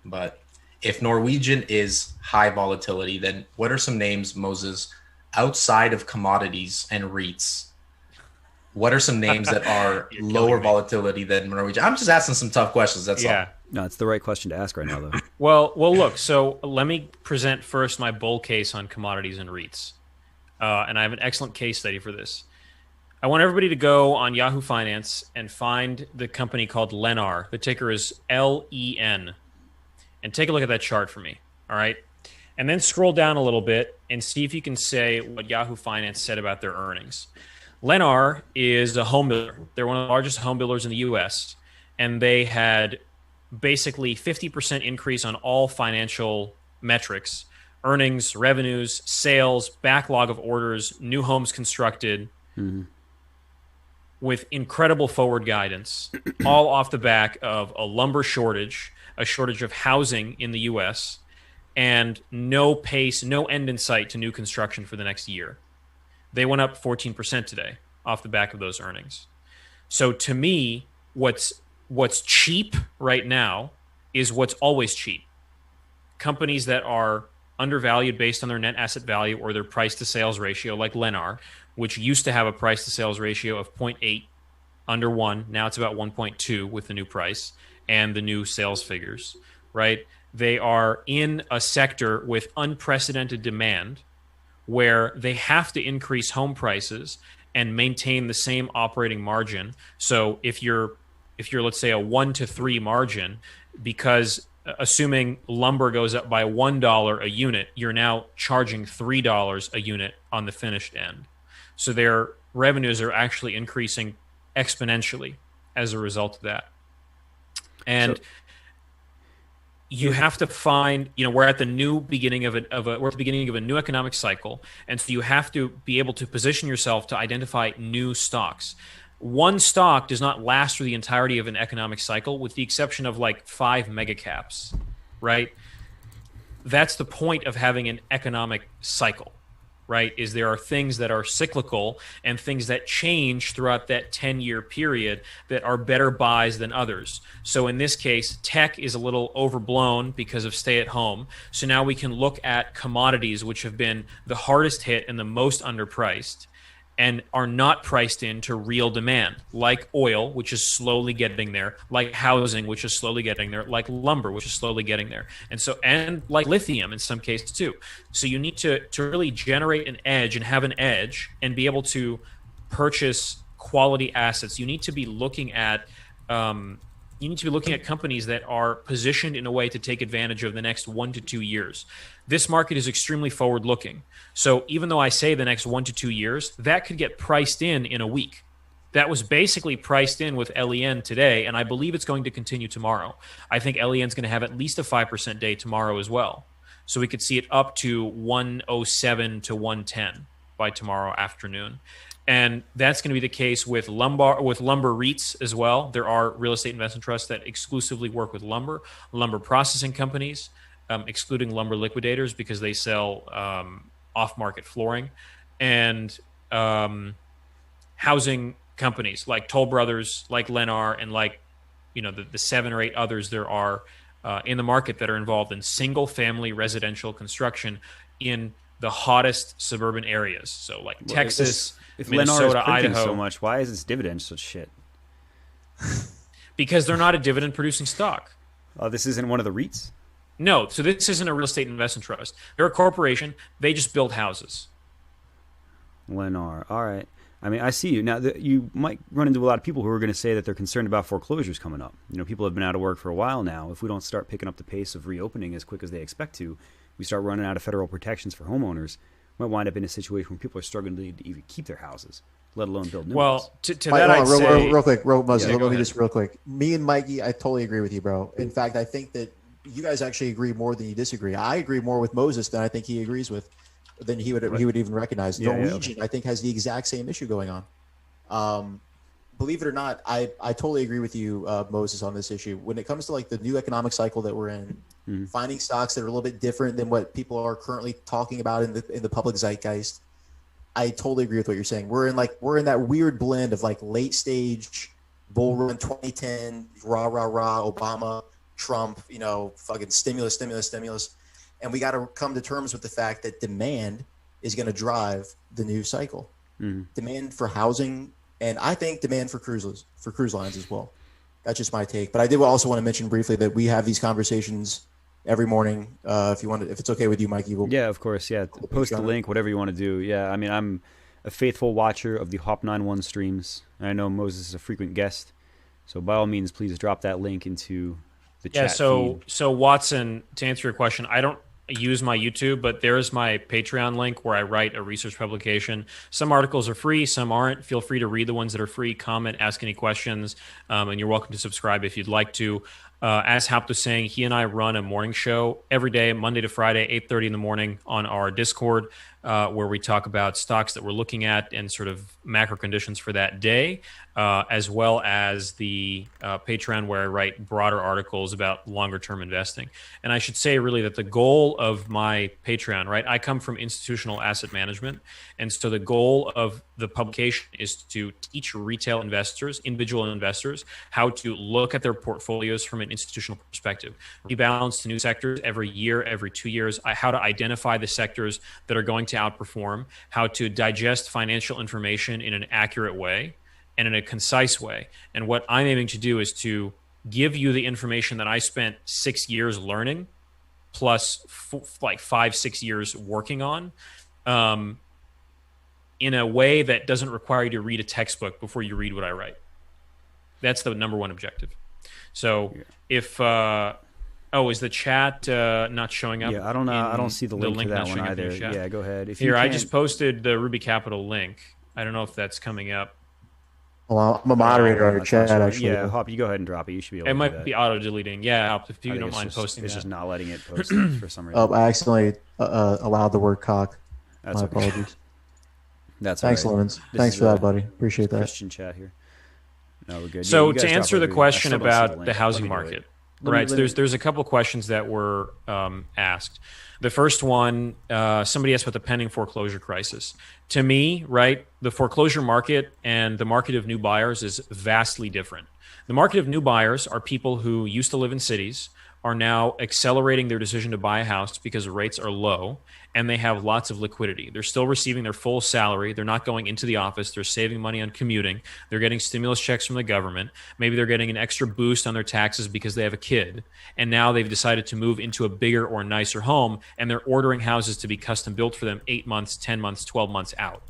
But if Norwegian is high volatility, then what are some names, Moses, outside of commodities and REITs? What are some names that are lower volatility than Norwegian? I'm just asking some tough questions. That's all. No, it's the right question to ask right now, though. Well, look. So let me present first my bull case on commodities and REITs, and I have an excellent case study for this. I want everybody to go on Yahoo Finance and find the company called Lennar. The ticker is LEN, and take a look at that chart for me. All right. And then scroll down a little bit and see if you can say what Yahoo Finance said about their earnings. Lennar is a home builder. They're one of the largest home builders in the U.S., and they had basically 50% increase on all financial metrics: earnings, revenues, sales, backlog of orders, new homes constructed, with incredible forward guidance, all off the back of a lumber shortage, a shortage of housing in the U.S., and no pace, no end in sight to new construction for the next year. They went up 14% today off the back of those earnings. So to me, what's cheap right now is what's always cheap. Companies that are undervalued based on their net asset value or their price to sales ratio, like Lennar, which used to have a price to sales ratio of 0.8, under 1. Now it's about 1.2 with the new price and the new sales figures, right? They are in a sector with unprecedented demand where they have to increase home prices and maintain the same operating margin. So if you're let's say a 1 to 3 margin, because assuming lumber goes up by $1 a unit, you're now charging $3 a unit on the finished end. So their revenues are actually increasing exponentially as a result of that. And you have to find, we're at the new beginning we're at the beginning of a new economic cycle, and so you have to be able to position yourself to identify new stocks. One stock does not last through the entirety of an economic cycle, with the exception of like 5 mega caps, right? That's the point of having an economic cycle, right? Is there are things that are cyclical and things that change throughout that 10-year period that are better buys than others. So in this case, tech is a little overblown because of stay at home. So now we can look at commodities, which have been the hardest hit and the most underpriced, and are not priced into real demand, like oil, which is slowly getting there, like housing, which is slowly getting there, like lumber, which is slowly getting there, and like lithium in some cases too. So you need to really generate an edge and have an edge and be able to purchase quality assets. You need to be looking at companies that are positioned in a way to take advantage of the next 1 to 2 years. This market is extremely forward-looking. So even though I say the next 1 to 2 years, that could get priced in a week. that was basically priced in with LEN today, and I believe it's going to continue tomorrow. I think LEN's going to have at least a 5% day tomorrow as well. So we could see it up to 107 to 110 by tomorrow afternoon. And that's going to be the case with lumber REITs as well. There are real estate investment trusts that exclusively work with lumber processing companies, excluding lumber liquidators because they sell off-market flooring, and housing companies like Toll Brothers, like Lennar, and like the 7 or 8 others there are in the market that are involved in single-family residential construction in the hottest suburban areas. So like Texas, if Minnesota, Lennar is printing Idaho. so much, why is its dividend such shit? Because they're not a dividend-producing stock. This isn't one of the REITs? No, so this isn't a real estate investment trust. They're a corporation. They just build houses. Lennar. All right. I mean, I see you. Now, you might run into a lot of people who are going to say that they're concerned about foreclosures coming up. People have been out of work for a while now. If we don't start picking up the pace of reopening as quick as they expect to, we start running out of federal protections for homeowners. We might wind up in a situation where people are struggling to even keep their houses, let alone build new ones. Well, to that I'd say... Real quick, Moses, Yeah, let me just real quick. Me and Mikey, I totally agree with you, bro. In fact, I think that you guys actually agree more than you disagree. I agree more with Moses than I think he agrees with, than he would even recognize. Norwegian, I think, has the exact same issue going on. Believe it or not, I totally agree with you, Moses, on this issue. When it comes to like the new economic cycle that we're in, finding stocks that are a little bit different than what people are currently talking about in the public zeitgeist, I totally agree with what you're saying. We're in that weird blend of like late stage bull run 2010, rah rah rah, Obama, Trump, fucking stimulus, and we got to come to terms with the fact that demand is going to drive the new cycle. Demand for housing, and I think demand for cruise lines as well. That's just my take. But I did also want to mention briefly that we have these conversations every morning. If it's okay with you, Mikey. Yeah, of course. Yeah, post the link, whatever you want to do. Yeah, I mean, I'm a faithful watcher of the Haupt91 streams. I know Moses is a frequent guest, so by all means, please drop that link into the chat feed. So Watson, to answer your question, I don't use my YouTube, but there is my Patreon link where I write a research publication. Some articles are free, some aren't. Feel free to read the ones that are free, comment, ask any questions, and you're welcome to subscribe if you'd like to. As Haupt was saying, he and I run a morning show every day, Monday to Friday, 8:30 in the morning on our Discord, where we talk about stocks that we're looking at and sort of macro conditions for that day, as well as the Patreon where I write broader articles about longer-term investing. And I should say really that the goal of my Patreon, right, I come from institutional asset management, and so the goal of the publication is to teach retail investors, individual investors, how to look at their portfolios from an institutional perspective, rebalance to new sectors every year, every 2 years, how to identify the sectors that are going to outperform, how to digest financial information in an accurate way and in a concise way. And what I'm aiming to do is to give you the information that I spent 6 years learning, plus 5-6 years working on, in a way that doesn't require you to read a textbook before you read what I write. That's the number one objective. So if is the chat not showing up? Yeah, I don't know. I don't see the link to that one either. Yeah, go ahead. I just posted the Ruby Capital link. I don't know if that's coming up. Well, I'm a moderator on your chat, actually. Yeah, Hop, you go ahead and drop it. You should be able to It do might that. be auto-deleting. Yeah, if you don't mind posting it's that. just not letting it post for some reason. I accidentally allowed the word cock. That's My okay. apologies. That's Thanks, all right. Lemons. Thanks for that, buddy. Appreciate that. Christian chat here. No, we're good. So Yeah, you guys to drop answer the whatever you- question I still don't see about link. the housing Let me do market, it. right? So there's a couple questions that were asked. The first one, somebody asked about the pending foreclosure crisis. To me, right, the foreclosure market and the market of new buyers is vastly different. The market of new buyers are people who used to live in cities, are now accelerating their decision to buy a house because rates are low and they have lots of liquidity. They're still receiving their full salary. They're not going into the office. They're saving money on commuting. They're getting stimulus checks from the government. Maybe they're getting an extra boost on their taxes because they have a kid. And now they've decided to move into a bigger or nicer home, and they're ordering houses to be custom built for them 8 months, 10 months, 12 months out.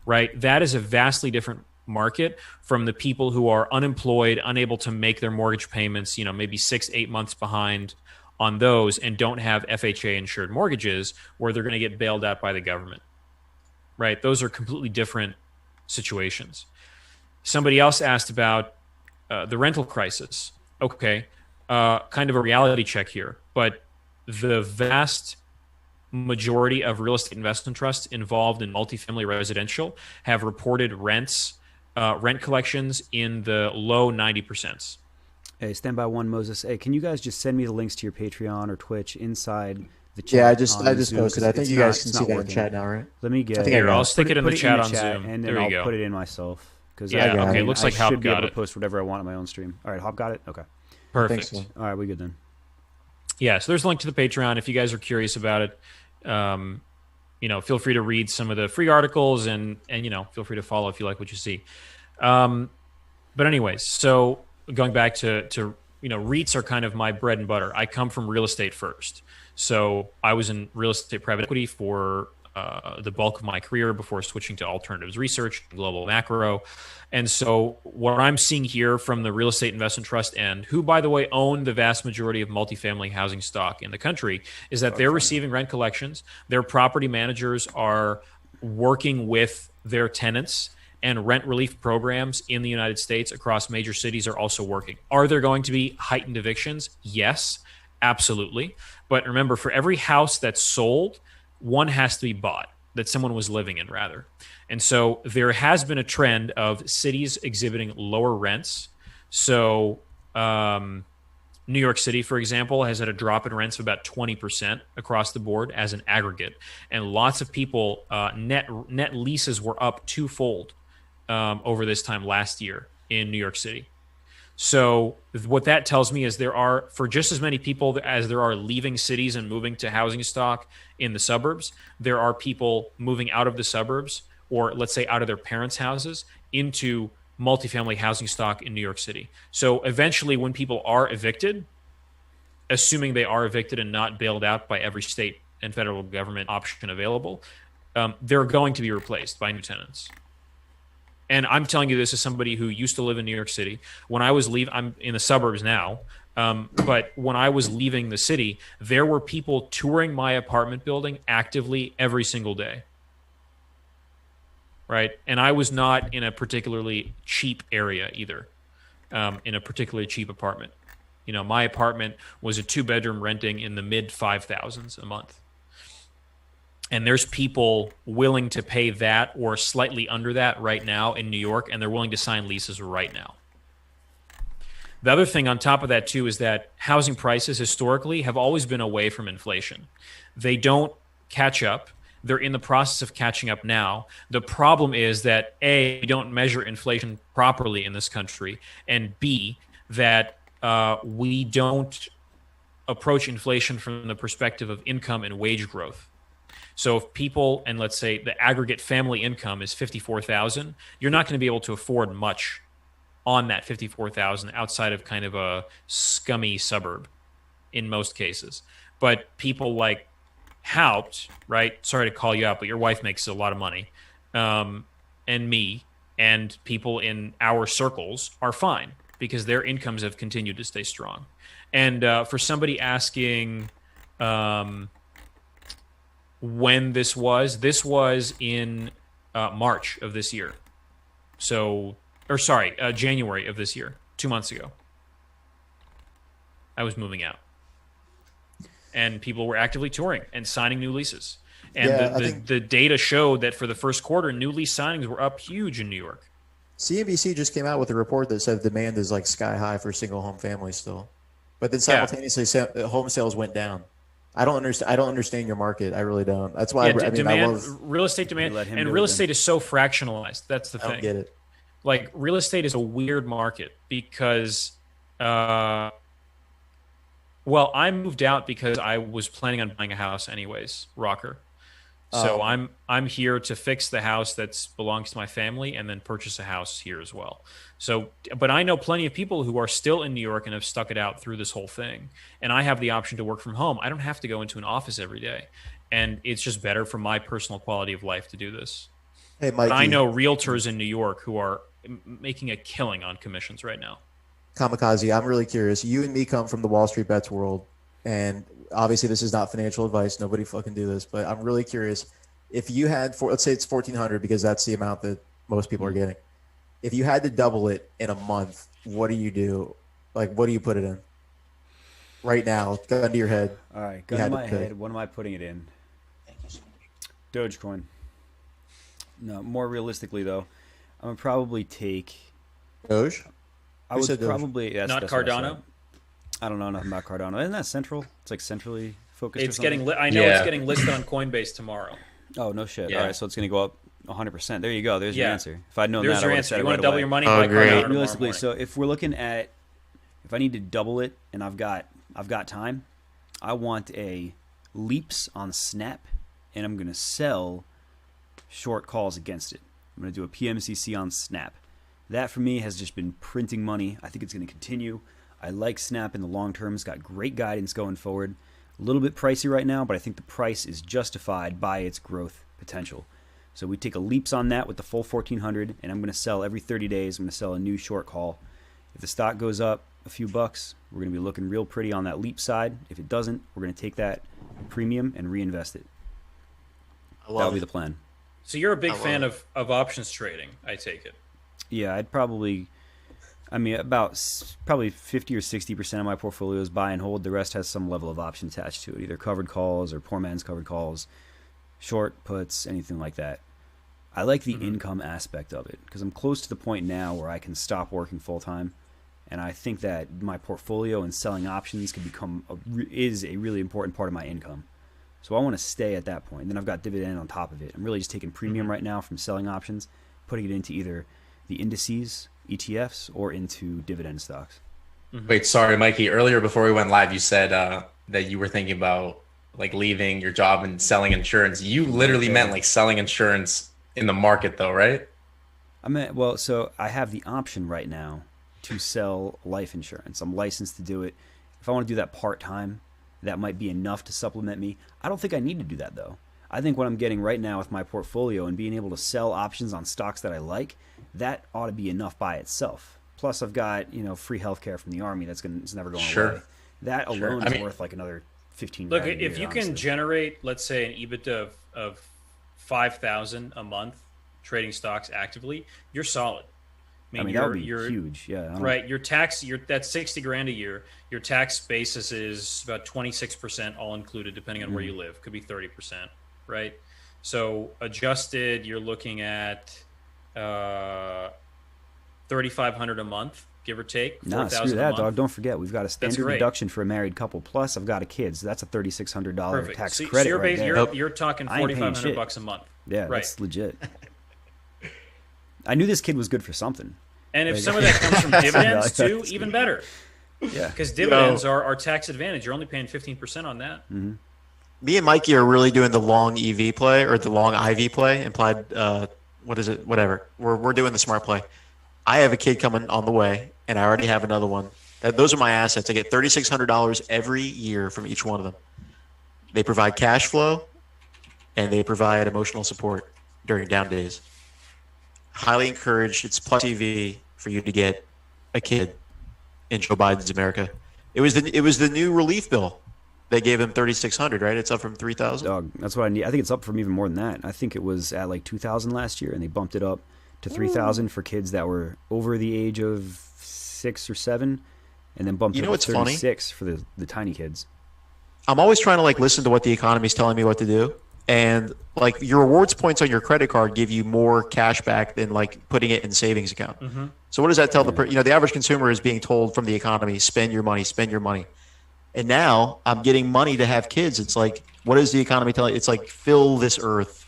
Right? That is a vastly different market from the people who are unemployed, unable to make their mortgage payments, maybe 6-8 months behind on those, and don't have FHA insured mortgages where they're going to get bailed out by the government. Right? Those are completely different situations. Somebody else asked about the rental crisis. Okay, kind of a reality check here, but the vast majority of real estate investment trusts involved in multifamily residential have reported rent collections in the low 90%. Hey, stand by one, Moses. Hey, can you guys just send me the links to your Patreon or Twitch inside the chat? Yeah, I just Zoom, posted. I think you guys can see that in chat now, right? Let me get. Here, I'll stick it in the chat on chat, Zoom. and then there you I'll go. put it in myself. Yeah, okay. Looks like I Haupt should be got able it. to post whatever I want on my own stream. All right, Haupt got it. Okay. Perfect. So. All right, we good then. Yeah, so there's a link to the Patreon if you guys are curious about it. Feel free to read some of the free articles and feel free to follow if you like what you see. But anyways, so going back to REITs are kind of my bread and butter. I come from real estate first. So I was in real estate private equity for the bulk of my career before switching to alternatives research, global macro. And so what I'm seeing here from the real estate investment trust end, who, by the way, own the vast majority of multifamily housing stock in the country, is that they're receiving rent collections. Their property managers are working with their tenants, and rent relief programs in the United States across major cities are also working. Are there going to be heightened evictions? Yes, absolutely. But remember, for every house that's sold, one has to be bought, that someone was living in, rather. And so there has been a trend of cities exhibiting lower rents. So New York City, for example, has had a drop in rents of about 20% across the board as an aggregate. And lots of people, net leases were up twofold over this time last year in New York City. So what that tells me is there are, for just as many people as there are leaving cities and moving to housing stock in the suburbs, there are people moving out of the suburbs, or let's say out of their parents' houses, into multifamily housing stock in New York City. So eventually when people are evicted, assuming they are evicted and not bailed out by every state and federal government option available, they're going to be replaced by new tenants. And I'm telling you this as somebody who used to live in New York City. When I was leaving, I'm in the suburbs now, but when I was leaving the city, there were people touring my apartment building actively every single day. Right? And I was not in a particularly cheap area either, in a particularly cheap apartment. My apartment was a 2-bedroom renting in the mid 5,000s a month. And there's people willing to pay that or slightly under that right now in New York, and they're willing to sign leases right now. The other thing on top of that, too, is that housing prices historically have always been away from inflation. They don't catch up. They're in the process of catching up now. The problem is that, A, we don't measure inflation properly in this country, and B, that we don't approach inflation from the perspective of income and wage growth. So if people, and let's say the aggregate family income is $54,000, you're not going to be able to afford much on that $54,000 outside of kind of a scummy suburb in most cases. But people like Haupt, right? Sorry to call you out, but your wife makes a lot of money, and me and people in our circles are fine because their incomes have continued to stay strong. And for somebody asking when this was in March of this year. January of this year, 2 months ago. I was moving out. And people were actively touring and signing new leases. And the data showed that for the first quarter, new lease signings were up huge in New York. CNBC just came out with a report that said demand is like sky high for single home families still. But then simultaneously, home sales went down. I don't understand your market. I really don't. That's why I love real estate demand, and real estate is so fractionalized. That's the thing. I don't get it. Like real estate is a weird market because, I moved out because I was planning on buying a house anyways, Rocker. So I'm here to fix the house that belongs to my family and then purchase a house here as well. So, but I know plenty of people who are still in New York and have stuck it out through this whole thing. And I have the option to work from home. I don't have to go into an office every day. And it's just better for my personal quality of life to do this. Hey, Mikey. But I know realtors in New York who are making a killing on commissions right now. Kamikaze, I'm really curious. You and me come from the Wall Street bets world, and obviously this is not financial advice. Nobody fucking do this, but I'm really curious. If you had, let's say it's 1,400 because that's the amount that most people are getting. if you had to double it in a month, what do you do? Like, what do you put it in? Right now, gun to your head. All right, gun to my head. What am I putting it in? Dogecoin. No, more realistically though, I'm gonna probably take Doge. I would probably not Cardano. I don't know nothing about Cardano. Isn't that central? It's like centrally focused. It's getting. I know it's getting listed on Coinbase tomorrow. Oh no shit! Yeah. All right, so it's gonna go up 100%. There you go. There's your answer. If I'd known that, your I would answer. have said You it want right to double away. your money? By Cardano realistically, so if we're looking at, if I need to double it and I've got time, I want a leaps on Snap, and I'm gonna sell short calls against it. I'm gonna do a PMCC on Snap. That for me has just been printing money. I think it's gonna continue. I like Snap in the long term. It's got great guidance going forward. A little bit pricey right now, but I think the price is justified by its growth potential. So we take a leaps on that with the full 1400, and I'm going to sell every 30 days. I'm going to sell a new short call. If the stock goes up a few bucks, we're going to be looking real pretty on that leap side. If it doesn't, we're going to take that premium and reinvest it. That'll be the plan. So you're a big fan of options trading, I take it. Yeah, I'd probably, probably 50 or 60% of my portfolio is buy and hold. The rest has some level of option attached to it, either covered calls or poor man's covered calls, short puts, anything like that. I like the income aspect of it because I'm close to the point now where I can stop working full time, and I think that my portfolio and selling options can become is a really important part of my income. So I want to stay at that point. And then I've got dividend on top of it. I'm really just taking premium right now from selling options, putting it into either the indices, ETFs, or into dividend stocks. Wait, sorry, Mikey. Earlier before we went live, you said that you were thinking about like leaving your job and selling insurance. You literally meant like selling insurance in the market though, right? So I have the option right now to sell life insurance. I'm licensed to do it. If I want to do that part-time, that might be enough to supplement me. I don't think I need to do that though. I think what I'm getting right now with my portfolio and being able to sell options on stocks that I like, that ought to be enough by itself. Plus I've got, free healthcare from the Army it's never going away. That alone is worth like another 15 Look, grand a if year, you can honestly. generate, let's say, an EBITDA of 5,000 a month trading stocks actively, you're solid. That would be huge. Yeah. Right. That's 60 grand a year. Your tax basis is about 26% all included, depending on where you live. Could be 30%. Right. So adjusted, you're looking at 3,500 a month, give or take. Nah, screw that, dog. Don't forget, we've got a standard deduction for a married couple. Plus, I've got a kid, so that's a $3,600 tax credit. So right there. You're talking $4,500 a month. Yeah, that's legit. I knew this kid was good for something. And if some of that comes from dividends too, even better. Yeah, because dividends are tax advantage. You're only paying 15% on that. Me and Mikey are really doing the long EV play or the long IV play. Implied, what is it? Whatever. We're doing the smart play. I have a kid coming on the way, and I already have another one. Those are my assets. I get $3,600 every year from each one of them. They provide cash flow, and they provide emotional support during down days. Highly encouraged. It's plus EV for you to get a kid in Joe Biden's America. It was the new relief bill. They gave him $3,600, right? It's up from $3,000. Dog, that's what I need. I think it's up from even more than that. I think it was at like $2,000 last year, and they bumped it up to $3,000 for kids that were over the age of 6 or 7, and then bumped it up to $36 for the tiny kids. I'm always trying to listen to what the economy's telling me what to do, and your rewards points on your credit card give you more cash back than putting it in savings account. So what does that tell the average consumer is being told from the economy, spend your money. And now I'm getting money to have kids. It's what is the economy telling you? It's fill this earth.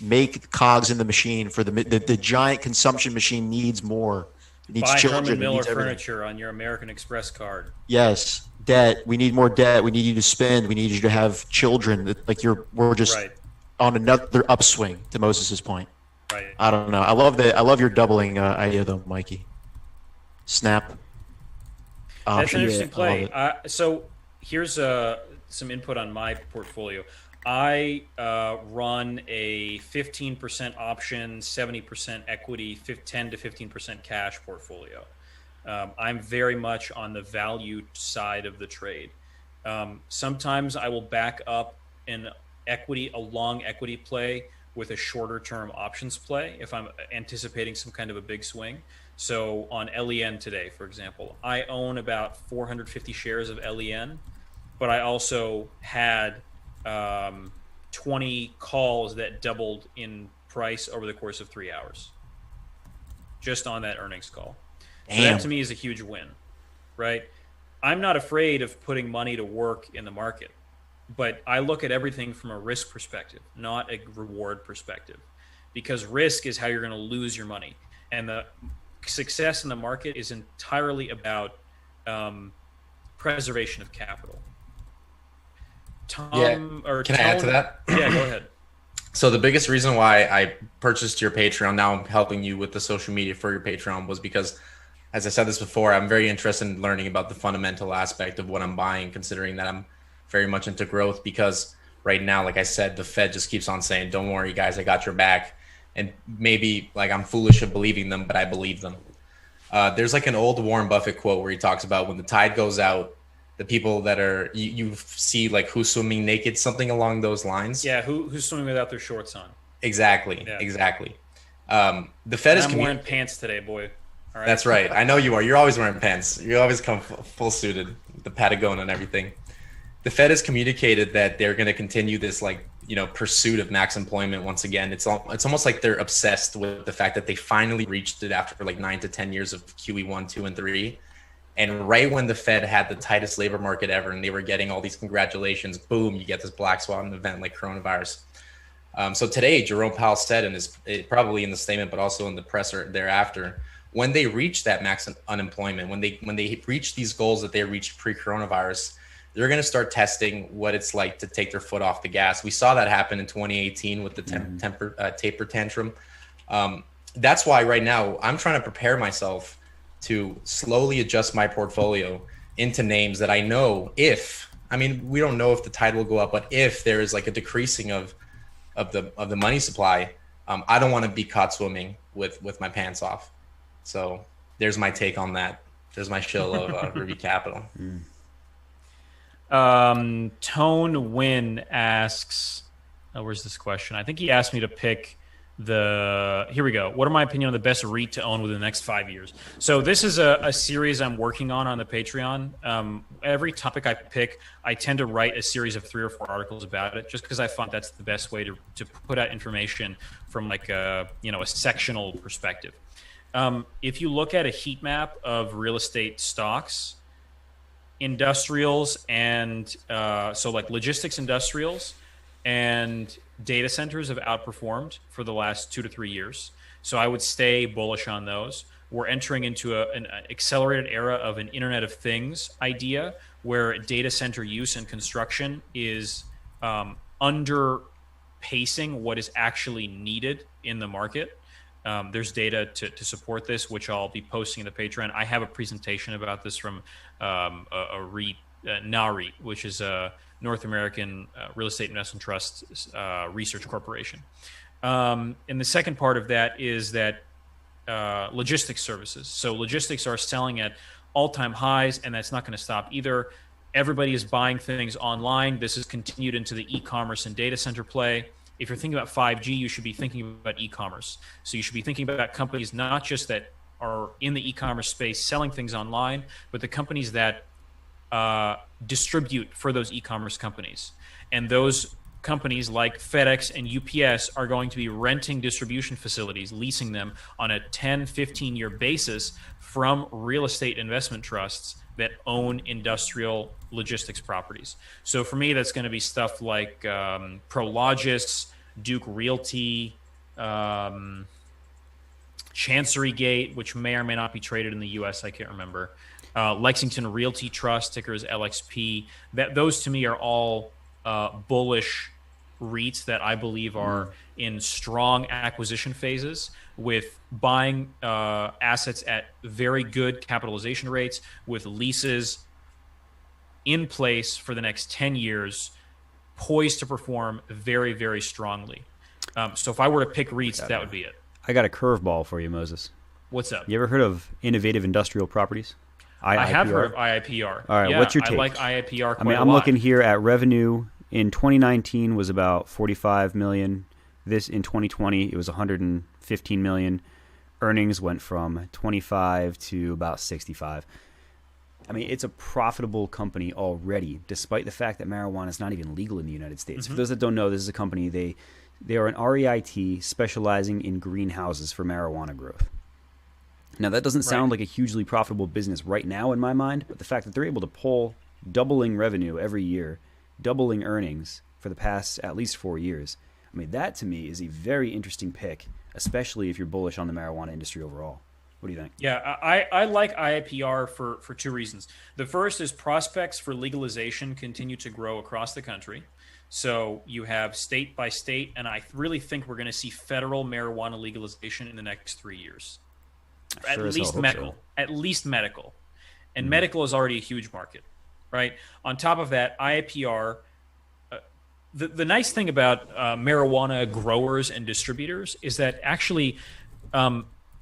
Make cogs in the machine for the giant consumption machine needs more. It needs children. Buy Herman Miller furniture furniture on your American Express card. Yes, debt. We need more debt. We need you to spend. We need you to have children. We're just on another upswing. To Moses's point. Right. I don't know. I love your doubling idea though, Mikey. Snap. That's an interesting play. So here's some input on my portfolio. I run a 15% option, 70% equity, 10 to 15% cash portfolio. I'm very much on the value side of the trade. Sometimes I will back up a long equity play with a shorter term options play if I'm anticipating some kind of a big swing. So on LEN today, for example, I own about 450 shares of LEN, but I also had 20 calls that doubled in price over the course of 3 hours, just on that earnings call. So that to me is a huge win, right? I'm not afraid of putting money to work in the market, but I look at everything from a risk perspective, not a reward perspective, because risk is how you're going to lose your money. And the success in the market is entirely about preservation of capital. Can I add to that? Yeah, go ahead. So the biggest reason why I purchased your Patreon, now I'm helping you with the social media for your Patreon, was because, as I said this before, I'm very interested in learning about the fundamental aspect of what I'm buying, considering that I'm very much into growth. Because right now, like I said, the Fed just keeps on saying, don't worry, guys, I got your back. And maybe like I'm foolish of believing them, but I believe them. There's like an old Warren Buffett quote where he talks about when the tide goes out, the people that are, you see like who's swimming naked, something along those lines. Yeah, who's swimming without their shorts on. Exactly, yeah. Exactly. The Fed is I'm wearing pants today, boy. All right. That's right. I know you are. You're always wearing pants. You always come full suited, the Patagonia and everything. The Fed has communicated that they're going to continue this pursuit of max employment once again. It's almost like they're obsessed with the fact that they finally reached it after like 9 to 10 years of QE 1, 2, and 3. And right when the Fed had the tightest labor market ever and they were getting all these congratulations, boom, you get this black swan event like coronavirus. So today, Jerome Powell said, probably in the statement, but also in the presser thereafter, when they reach that max unemployment, when they reach these goals that they reached pre-coronavirus, they're going to start testing what it's like to take their foot off the gas. We saw that happen in 2018 with the taper tantrum. That's why right now I'm trying to prepare myself to slowly adjust my portfolio into names that I know we don't know if the tide will go up, but if there is like a decreasing of the money supply, I don't want to be caught swimming with my pants off. So there's my take on that. There's my shill of Ruby Capital. Tone Win asks, where's this question? I think he asked me to pick here we go. What are my opinion on the best REIT to own within the next 5 years? So this is a series I'm working on the Patreon. Every topic I pick, I tend to write a series of 3 or 4 articles about it, just because I find that's the best way to put out information from like a sectional perspective. If you look at a heat map of real estate stocks, industrials and so like logistics industrials and data centers have outperformed for the last 2 to 3 years. So I would stay bullish on those. We're entering into an accelerated era of an Internet of Things idea where data center use and construction is under pacing what is actually needed in the market. There's data to support this, which I'll be posting in the Patreon. I have a presentation about this from a REIT, NAREIT, which is a North American Real Estate Investment Trust Research Corporation. And the second part of that is that logistics services. So logistics are selling at all-time highs, and that's not going to stop either. Everybody is buying things online. This has continued into the e-commerce and data center play. If you're thinking about 5G, you should be thinking about e-commerce. So you should be thinking about companies not just that are in the e-commerce space selling things online, but the companies that distribute for those e-commerce companies. And those companies like FedEx and UPS are going to be renting distribution facilities, leasing them on a 10, 15-year basis from real estate investment trusts that own industrial logistics properties. So for me, that's going to be stuff like Prologis, Duke Realty, Chancery Gate, which may or may not be traded in the U.S. I can't remember. Lexington Realty Trust, ticker is LXP. Those to me are all bullish REITs that I believe are in strong acquisition phases with buying assets at very good capitalization rates with leases in place for the next 10 years, poised to perform very, very strongly. So if I were to pick REITs, that would be it. I got a curveball for you, Moses. What's up? You ever heard of Innovative Industrial Properties? I have heard of IIPR. All right, yeah, what's your take? I like IIPR quite a lot. I'm looking here at revenue in 2019 was about $45 million. This in 2020, it was 115 million. Earnings went from 25 to about 65. I mean, it's a profitable company already, despite the fact that marijuana is not even legal in the United States. For those that don't know, this is a company, they are an REIT specializing in greenhouses for marijuana growth. Now, that doesn't sound like a hugely profitable business right now in my mind, but the fact that they're able to pull doubling revenue every year, doubling earnings for the past at least 4 years, I mean, that to me is a very interesting pick, especially if you're bullish on the marijuana industry overall. What do you think? Yeah, I like IIPR for two reasons. The first is prospects for legalization continue to grow across the country. So you have state by state, and I really think we're going to see federal marijuana legalization in the next 3 years. At least medical. At least medical. And medical is already a huge market, right? On top of that, IIPR, the nice thing about marijuana growers and distributors is that actually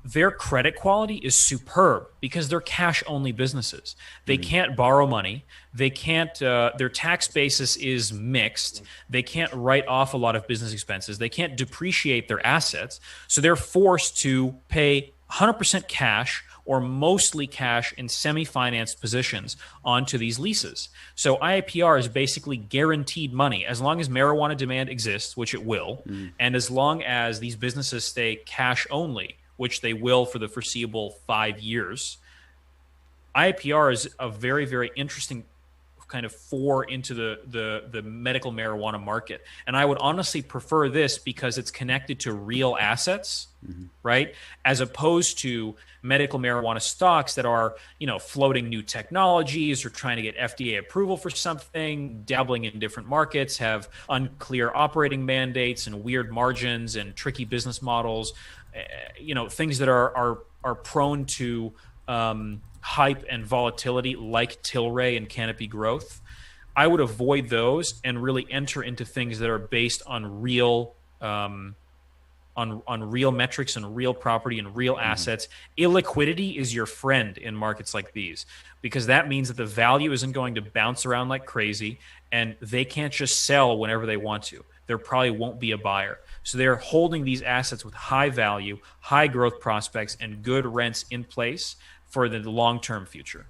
their credit quality is superb because they're cash-only businesses. They can't borrow money. They can't. Their tax basis is mixed. They can't write off a lot of business expenses. They can't depreciate their assets. So they're forced to pay 100% cash or mostly cash in semi-financed positions onto these leases. So IIPR is basically guaranteed money as long as marijuana demand exists, which it will, and as long as these businesses stay cash-only, which they will for the foreseeable 5 years. IIPR is a very, very interesting kind of into the medical marijuana market. And I would honestly prefer this because it's connected to real assets, right? As opposed to medical marijuana stocks that are, floating new technologies or trying to get FDA approval for something, dabbling in different markets, have unclear operating mandates and weird margins and tricky business models. Things that are prone to hype and volatility, like Tilray and Canopy Growth. I would avoid those and really enter into things that are based on real, on real metrics and real property and real assets. Illiquidity is your friend in markets like these because that means that the value isn't going to bounce around like crazy, and they can't just sell whenever they want to. There probably won't be a buyer. So they're holding these assets with high value, high growth prospects, and good rents in place for the long-term future.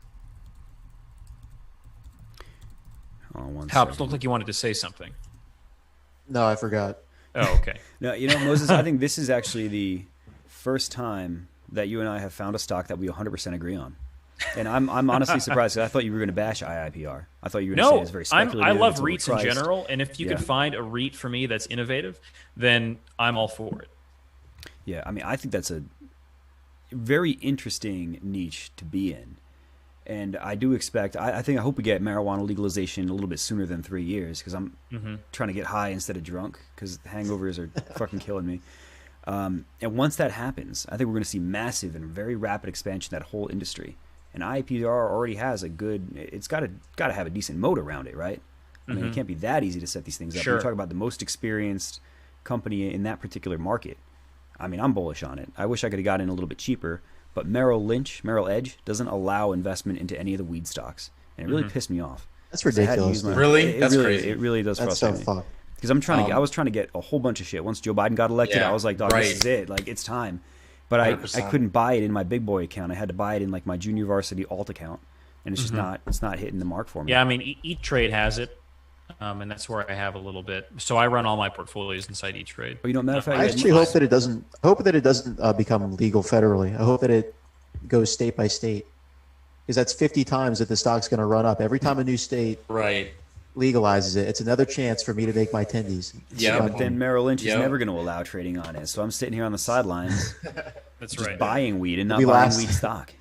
Haupt, looked like you wanted to say something. No, I forgot. Oh, okay. No, Moses, I think this is actually the first time that you and I have found a stock that we 100% agree on. And I'm honestly surprised. I thought you were going to bash IIPR. I thought you were going to say it's very speculative. I love REITs in general, and if you could find a REIT for me that's innovative, then I'm all for it. Yeah, I mean, I think that's a very interesting niche to be in. And I do expect, I hope we get marijuana legalization a little bit sooner than 3 years because I'm trying to get high instead of drunk because hangovers are fucking killing me. And once that happens, I think we're going to see massive and very rapid expansion of that whole industry. And IIPR already has it's got to have a decent moat around it, right? I mean, it can't be that easy to set these things up. Sure. We're talking about the most experienced company in that particular market. I mean, I'm bullish on it. I wish I could have got in a little bit cheaper, but Merrill Edge doesn't allow investment into any of the weed stocks, and it really pissed me off. That's ridiculous. Really? That's crazy. It really does frustrate me. So because I was trying to get a whole bunch of shit. Once Joe Biden got elected, I was like, dog, this is it. Like, it's time. But I couldn't buy it in my big boy account. I had to buy it in like my junior varsity alt account, and it's just not hitting the mark for me. Yeah, I mean, E-Trade has it, and that's where I have a little bit. So I run all my portfolios inside E-Trade. Oh, matter of fact, I actually hope that it doesn't become legal federally. I hope that it goes state by state, because that's 50 times that the stock's going to run up every time a new state legalizes it. It's another chance for me to make my tendies. Yeah, but then Merrill Lynch is never going to allow trading on it. So I'm sitting here on the sidelines, just buying weed and not buying weed stock.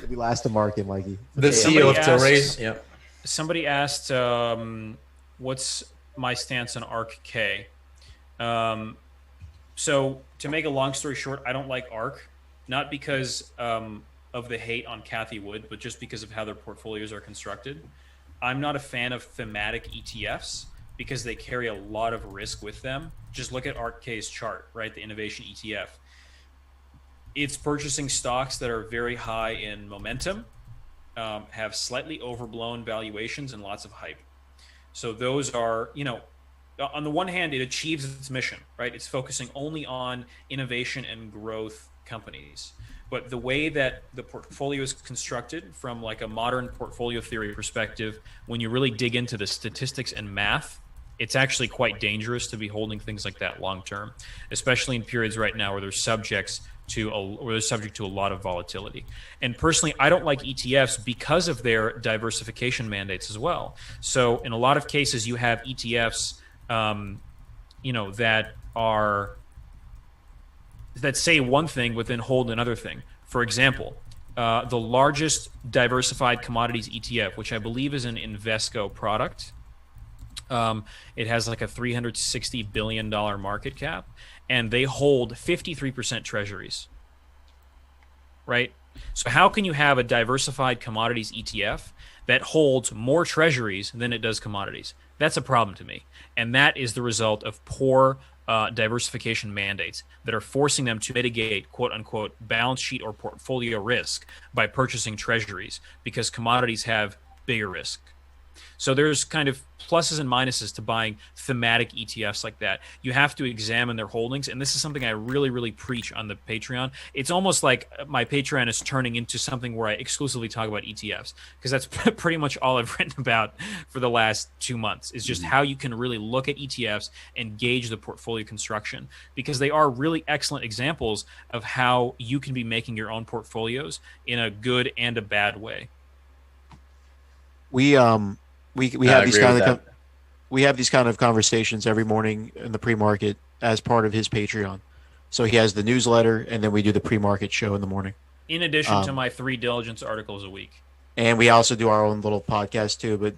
We last to market, Mikey. The CEO of Tilray. Yep. Somebody asked, "What's my stance on ARK-K?" So to make a long story short, I don't like ARK, not because of the hate on Cathie Wood, but just because of how their portfolios are constructed. I'm not a fan of thematic ETFs because they carry a lot of risk with them. Just look at ARK-K's chart, right? The innovation ETF. It's purchasing stocks that are very high in momentum, have slightly overblown valuations and lots of hype. So those are, on the one hand, it achieves its mission, right? It's focusing only on innovation and growth companies. But the way that the portfolio is constructed from like a modern portfolio theory perspective, when you really dig into the statistics and math, it's actually quite dangerous to be holding things like that long term, especially in periods right now where they're subject to a lot of volatility. And personally, I don't like ETFs because of their diversification mandates as well. So in a lot of cases, you have ETFs, that say one thing but then hold another thing. For example, the largest diversified commodities ETF, which I believe is an Invesco product, it has like a $360 billion market cap, and they hold 53% treasuries, right? So how can you have a diversified commodities ETF that holds more treasuries than it does commodities? That's a problem to me. And that is the result of poor diversification mandates that are forcing them to mitigate quote unquote balance sheet or portfolio risk by purchasing treasuries because commodities have bigger risk. So there's kind of pluses and minuses to buying thematic ETFs like that. You have to examine their holdings, and this is something I really, really preach on the Patreon. It's almost like my Patreon is turning into something where I exclusively talk about ETFs, because that's pretty much all I've written about for the last 2 months, is just how you can really look at ETFs and gauge the portfolio construction, because they are really excellent examples of how you can be making your own portfolios in a good and a bad way. We have these kind of conversations every morning in the pre-market as part of his Patreon. So he has the newsletter, and then we do the pre-market show in the morning. In addition to my 3 diligence articles a week. And we also do our own little podcast too. But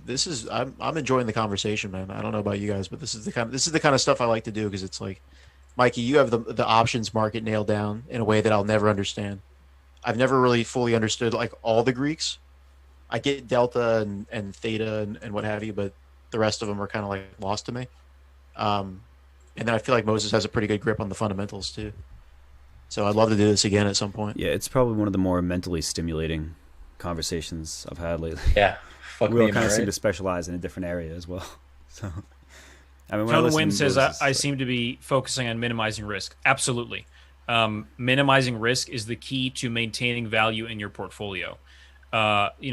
I'm enjoying the conversation, man. I don't know about you guys, but this is the kind of stuff I like to do, because it's like, Mikey, you have the options market nailed down in a way that I'll never understand. I've never really fully understood like all the Greeks. I get delta and theta and what have you, but the rest of them are kind of like lost to me. And then I feel like Moses has a pretty good grip on the fundamentals too. So I'd love to do this again at some point. Yeah, it's probably one of the more mentally stimulating conversations I've had lately. Yeah, we all kind of seem to specialize in a different area as well. So, I mean, Tone Win says I seem to be focusing on minimizing risk. Absolutely, minimizing risk is the key to maintaining value in your portfolio.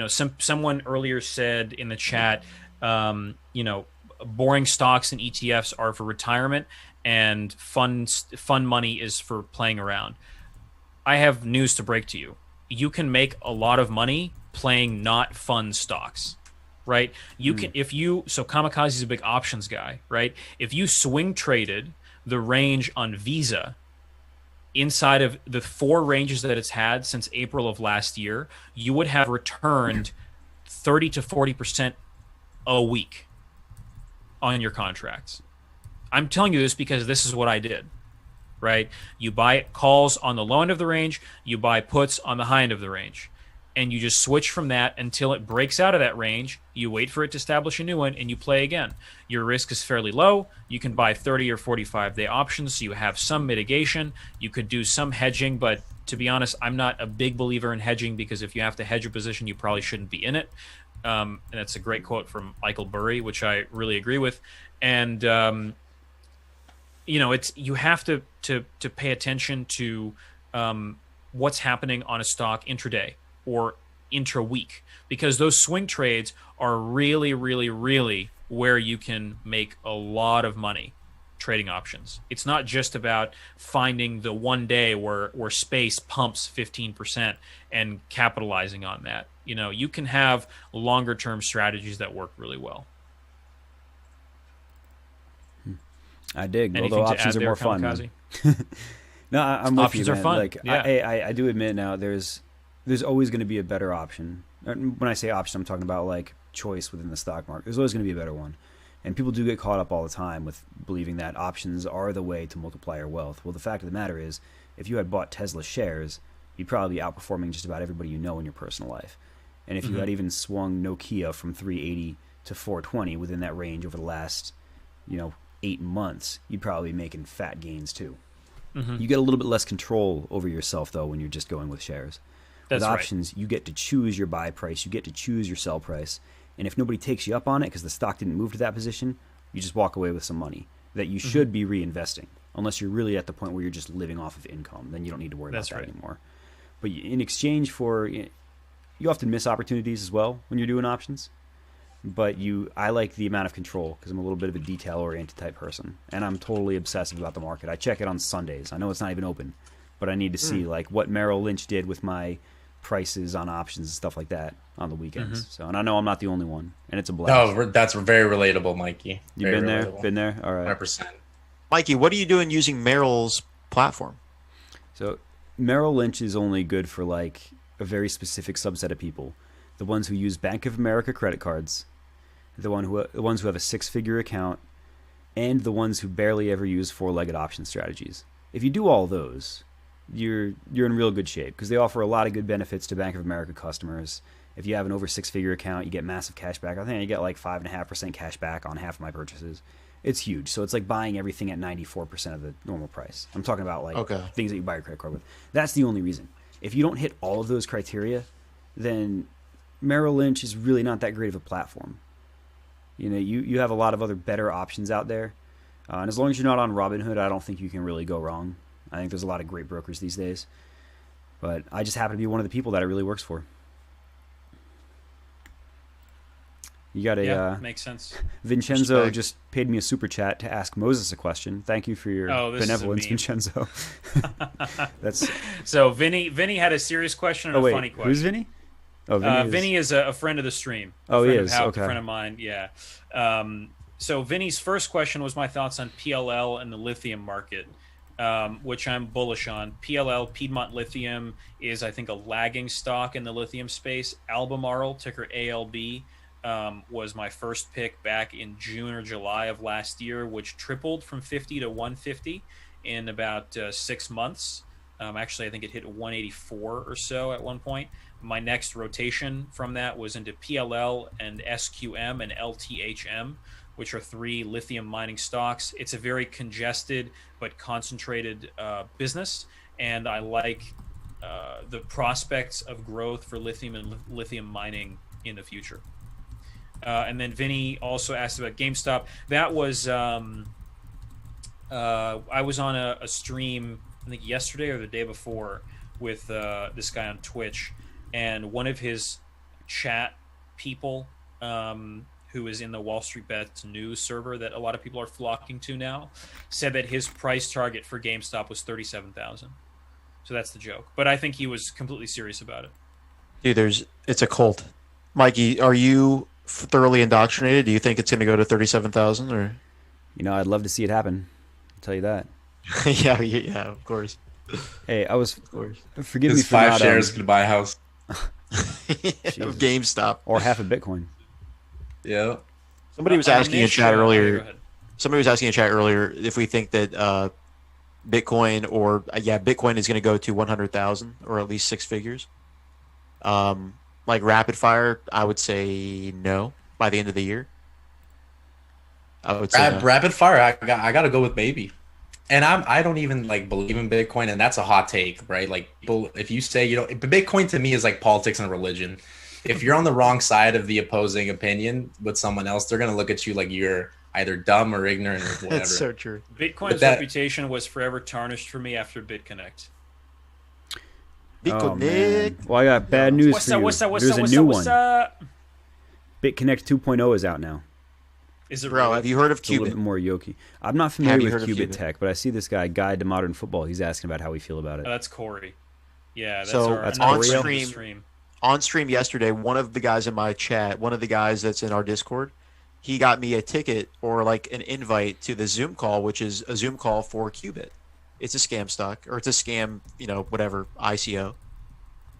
Someone earlier said in the chat, boring stocks and ETFs are for retirement, and fun money is for playing around. I have news to break to you. You can make a lot of money playing not fun stocks, right? You can, so Kamikaze is a big options guy, right? If you swing traded the range on Visa inside of the 4 ranges that it's had since April of last year, you would have returned 30 to 40% a week on your contracts. I'm telling you this because this is what I did, right? You buy calls on the low end of the range, you buy puts on the high end of the range, and you just switch from that until it breaks out of that range. You wait for it to establish a new one, and you play again. Your risk is fairly low. You can buy 30 or 45-day options, so you have some mitigation. You could do some hedging, but to be honest, I'm not a big believer in hedging, because if you have to hedge a position, you probably shouldn't be in it. And that's a great quote from Michael Burry, which I really agree with. And you have to pay attention to what's happening on a stock intraday or intra-week, because those swing trades are really, really, really where you can make a lot of money trading options. It's not just about finding the one day where space pumps 15% and capitalizing on that. You can have longer term strategies that work really well. I dig. Anything although options are more fun. No, I'm with options you, are man. fun. Like, yeah. I do admit now there's always going to be a better option. When I say option, I'm talking about like choice within the stock market. There's always going to be a better one. And people do get caught up all the time with believing that options are the way to multiply your wealth. Well, the fact of the matter is, if you had bought Tesla shares, you'd probably be outperforming just about everybody you know in your personal life. And if you had even swung Nokia from 380 to 420 within that range over the last, 8 months, you'd probably be making fat gains too. You get a little bit less control over yourself, though, when you're just going with shares. With options, you get to choose your buy price, you get to choose your sell price. And if nobody takes you up on it because the stock didn't move to that position, You just walk away with some money that you should be reinvesting, unless you're really at the point where you're just living off of income. Then you don't need to worry about that anymore. But in exchange for, you often miss opportunities as well when you're doing options. But I like the amount of control because I'm a little bit of a detail-oriented type person, and I'm totally obsessive about the market. I check it on Sundays. I know it's not even open, but I need to see like what Merrill Lynch did with my prices on options and stuff like that on the weekends. So, and I know I'm not the only one, and it's a blast. No, that's very relatable, Mikey. You've been there? Been there? All right. 100%. Mikey, what are you doing using Merrill's platform? So Merrill Lynch is only good for like a very specific subset of people. The ones who use Bank of America credit cards, the ones who have a 6-figure account, and the ones who barely ever use 4-legged option strategies. If you do all those, you're in real good shape because they offer a lot of good benefits to Bank of America customers. If you have an over 6-figure account, you get massive cash back. I think you get like 5.5% cash back on half of my purchases. It's huge. So it's like buying everything at 94% of the normal price. I'm talking about like things that you buy your credit card with. That's the only reason. If you don't hit all of those criteria, then Merrill Lynch is really not that great of a platform. You have a lot of other better options out there. And as long as you're not on Robinhood, I don't think you can really go wrong. I think there's a lot of great brokers these days. But I just happen to be one of the people that it really works for. You got a makes sense. Vincenzo just paid me a super chat to ask Moses a question. Thank you for your benevolence, Vincenzo. So Vinny had a serious question and a funny question. Who's Vinny? Oh, Vinny is a friend of the stream. Oh, he is. A friend of mine. Yeah. So Vinny's first question was my thoughts on PLL and the lithium market, which I'm bullish on. PLL, Piedmont Lithium, is I think a lagging stock in the lithium space. Albemarle, ticker ALB. Was my first pick back in June or July of last year, which tripled from 50 to 150 in about 6 months. Actually, I think it hit 184 or so at one point. My next rotation from that was into PLL and SQM and LTHM, which are 3 lithium mining stocks. It's a very congested but concentrated business, and I like the prospects of growth for lithium and lithium mining in the future. And then Vinny also asked about GameStop. That was I was on a stream, I think yesterday or the day before, with this guy on Twitch, and one of his chat people, who is in the Wall Street Bets news server that a lot of people are flocking to now, said that his price target for GameStop was 37,000. So that's the joke. But I think he was completely serious about it. Dude, it's a cult. Mikey, are you thoroughly indoctrinated? Do you think it's going to go to 37,000 or? I'd love to see it happen. I'll tell you that. yeah, of course. Hey, forgive me for 5 shares could buy a house. GameStop or half a Bitcoin. Yeah. Somebody was asking in chat earlier. Somebody was asking in chat earlier if we think that Bitcoin Bitcoin is going to go to 100,000 or at least 6 figures. Like rapid fire, I would say no by the end of the year. I would say rapid fire. I got to go with maybe. And I don't even like believe in Bitcoin, and that's a hot take, right? Like people, if you say Bitcoin to me is like politics and religion. If you're on the wrong side of the opposing opinion with someone else, they're gonna look at you like you're either dumb or ignorant or whatever. That's so true. Bitcoin's reputation was forever tarnished for me after BitConnect. Well, I got bad news for you. There's a new one. BitConnect 2.0 is out now. Is it Bro, have you heard of Qubit? A little bit more Yoki. I'm not familiar with Qubit tech, but I see this Guide to Modern Football. He's asking about how we feel about it. Oh, that's Corey. Yeah, that's on stream. On stream yesterday, one of the guys in my chat, one of the guys that's in our Discord, he got me a ticket or like an invite to the Zoom call, which is a Zoom call for Qubit. It's a scam stock, or it's a scam, whatever, ICO.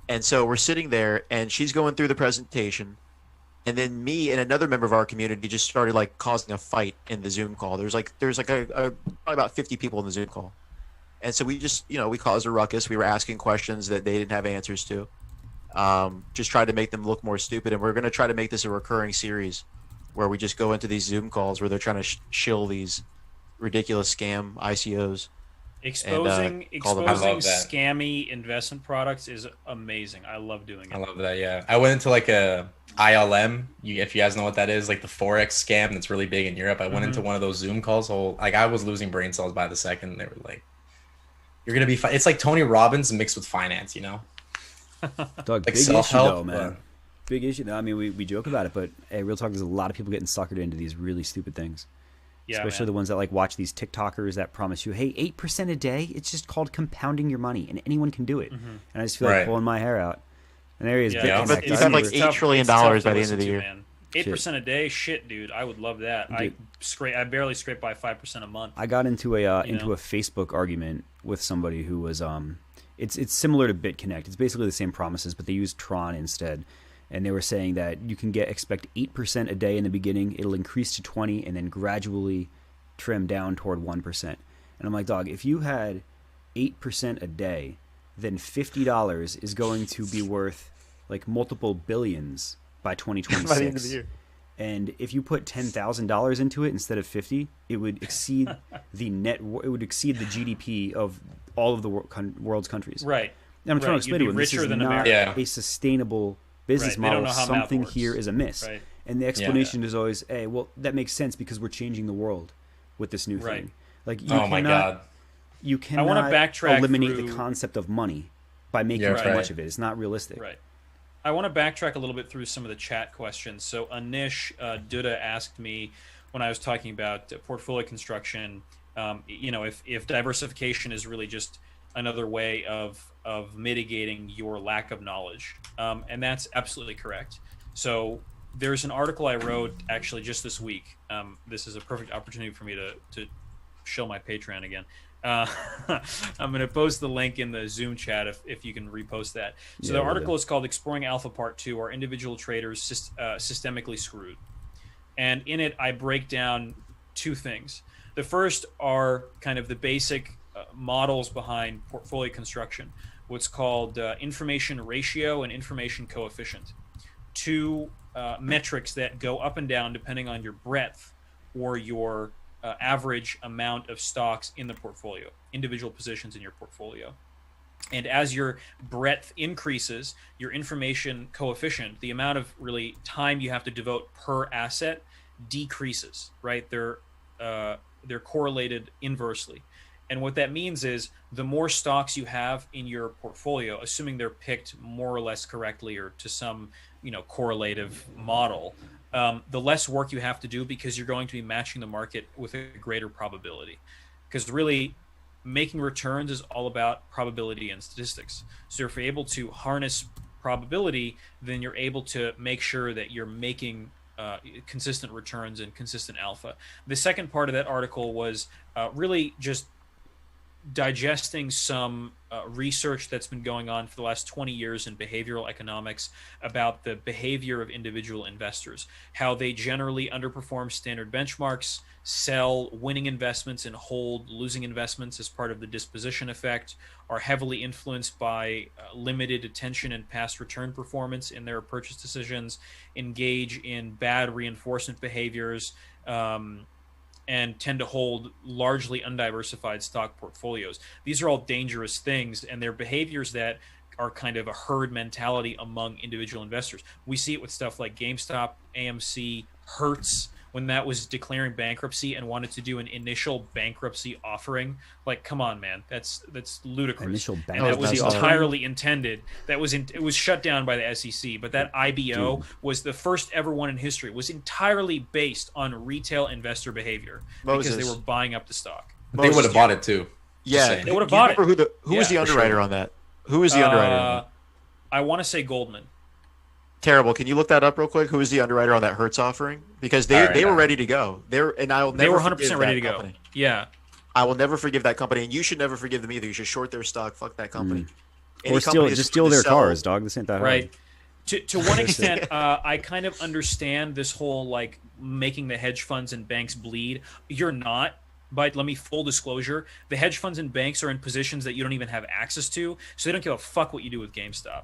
And so we're sitting there, and she's going through the presentation. And then me and another member of our community just started like causing a fight in the Zoom call. There's probably about 50 people in the Zoom call. And so we just, we caused a ruckus. We were asking questions that they didn't have answers to. Just tried to make them look more stupid. And we're going to try to make this a recurring series where we just go into these Zoom calls where they're trying to shill these ridiculous scam ICOs. Exposing scammy investment products is amazing. I love doing it. I love that. Yeah, I went into ILM. If you guys know what that is, like the Forex scam that's really big in Europe. I went into one of those Zoom calls. Like I was losing brain cells by the second. They were like, "You're gonna be." It's like Tony Robbins mixed with finance, you know? Dog, Like big issue self-help, though, man. Big issue. I mean, we joke about it, but hey, real talk. There's a lot of people getting suckered into these really stupid things. Yeah, especially the ones that like watch these TikTokers that promise you, hey, 8% a day. It's just called compounding your money, and anyone can do it. And I just feel like pulling my hair out. And there he is. Yeah, but you have like $8 trillion by the end of the year. 8% a day, shit, dude. I would love that. Dude. I barely scrape by 5% a month. I got into a Facebook argument with somebody who was it's similar to BitConnect. It's basically the same promises, but they use Tron instead. And they were saying that you can expect 8% a day in the beginning. It'll increase to 20 and then gradually trim down toward 1%. And I'm like, dog, if you had 8% a day, then $50 is going to be worth like multiple billions by 2026. By the end of the year. And if you put $10,000 into it instead of 50, it would exceed the GDP of all of the world's countries. Right. And I'm trying to explain to you, this is not a sustainable business model. Something here is amiss. Right. And the explanation is always, hey, well, that makes sense because we're changing the world with this new thing. Like, my God. You cannot eliminate the concept of money by making too much of it. It's not realistic. Right. I want to backtrack a little bit through some of the chat questions. So Anish Duda asked me when I was talking about portfolio construction, if diversification is really just another way of mitigating your lack of knowledge. And that's absolutely correct. So there's an article I wrote actually just this week. This is a perfect opportunity for me to show my Patreon again. I'm going to post the link in the Zoom chat if you can repost that. So the article is called Exploring Alpha Part 2, Are Individual Traders Systemically Screwed? And in it, I break down two things. The first are kind of the basic models behind portfolio construction, what's called information ratio and information coefficient. Two metrics that go up and down depending on your breadth or your average amount of stocks in the portfolio, individual positions in your portfolio. And as your breadth increases, your information coefficient, the amount of really time you have to devote per asset, decreases, right? They're correlated inversely. And what that means is the more stocks you have in your portfolio, assuming they're picked more or less correctly or to some, correlative model, the less work you have to do because you're going to be matching the market with a greater probability. Because really, making returns is all about probability and statistics. So if you're able to harness probability, then you're able to make sure that you're making consistent returns and consistent alpha. The second part of that article was really just digesting some research that's been going on for the last 20 years in behavioral economics about the behavior of individual investors, how they generally underperform standard benchmarks, sell winning investments and hold losing investments as part of the disposition effect, are heavily influenced by limited attention and past return performance in their purchase decisions, engage in bad reinforcement behaviors, and tend to hold largely undiversified stock portfolios. These are all dangerous things, and they're behaviors that are kind of a herd mentality among individual investors. We see it with stuff like GameStop, AMC, Hertz, when that was declaring bankruptcy and wanted to do an initial bankruptcy offering. Like, come on, man, that's ludicrous. Initial bankruptcy, and that was entirely intended. It was shut down by the SEC, but that IBO was the first ever one in history. It was entirely based on retail investor behavior because they were buying up the stock. But they would have bought it too. Yeah, they would have bought it. Who was the underwriter on that? Who was the underwriter on that? I want to say Goldman. Terrible. Can you look that up real quick? Who was the underwriter on that Hertz offering? Because they were ready to go. They were 100% ready to go. Yeah. I will never forgive that company, and you should never forgive them either. You should short their stock. Fuck that company. Or steal their cars, dog. This ain't that hard. Right. To one extent, I kind of understand this whole like making the hedge funds and banks bleed. You're not. But let me full disclosure: the hedge funds and banks are in positions that you don't even have access to, so they don't give a fuck what you do with GameStop.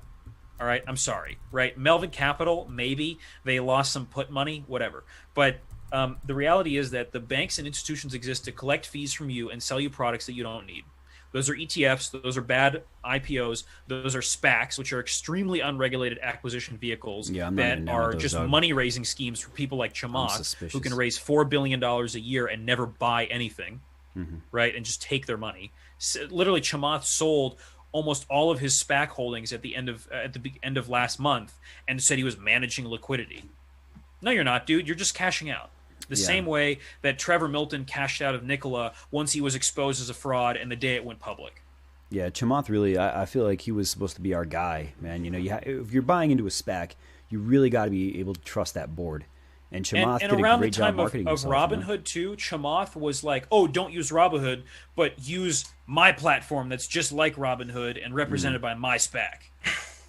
All right, I'm sorry, right? Melvin Capital, maybe they lost some put money, whatever. But the reality is that the banks and institutions exist to collect fees from you and sell you products that you don't need. Those are ETFs. Those are bad IPOs. Those are SPACs, which are extremely unregulated acquisition vehicles that are just money-raising schemes for people like Chamath, who can raise $4 billion a year and never buy anything, right, and just take their money. So, literally, Chamath sold almost all of his SPAC holdings at the end of last month and said he was managing liquidity. No, you're not, dude. You're just cashing out. The same way that Trevor Milton cashed out of Nikola once he was exposed as a fraud and the day it went public. Yeah, Chamath really, I feel like he was supposed to be our guy, man. You know, if you're buying into a SPAC, you really got to be able to trust that board. And Chamath did a great job marketing himself. And around the time of Robinhood, too, Chamath was like, oh, don't use Robinhood, but use my platform that's just like Robinhood and represented by my SPAC.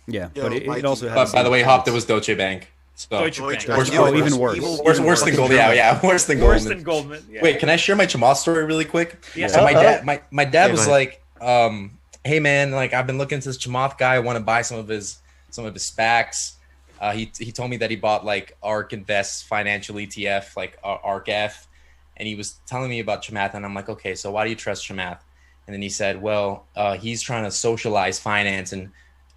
Yeah, but it also has... By the way, Haupt, it was Deutsche Bank. So, Deutsche Bank. Even worse. Worse than Goldman. Yeah, worse than Goldman. Worse than Goldman. Yeah. Wait, can I share my Chamath story really quick? Yeah. So my dad was like, hey man, like I've been looking into this Chamath guy. I want to buy some of his SPACs. He told me that he bought like ARK Invest financial ETF, like ARKF, and he was telling me about Chamath, and I'm like, okay, so why do you trust Chamath? And then he said, well, he's trying to socialize finance and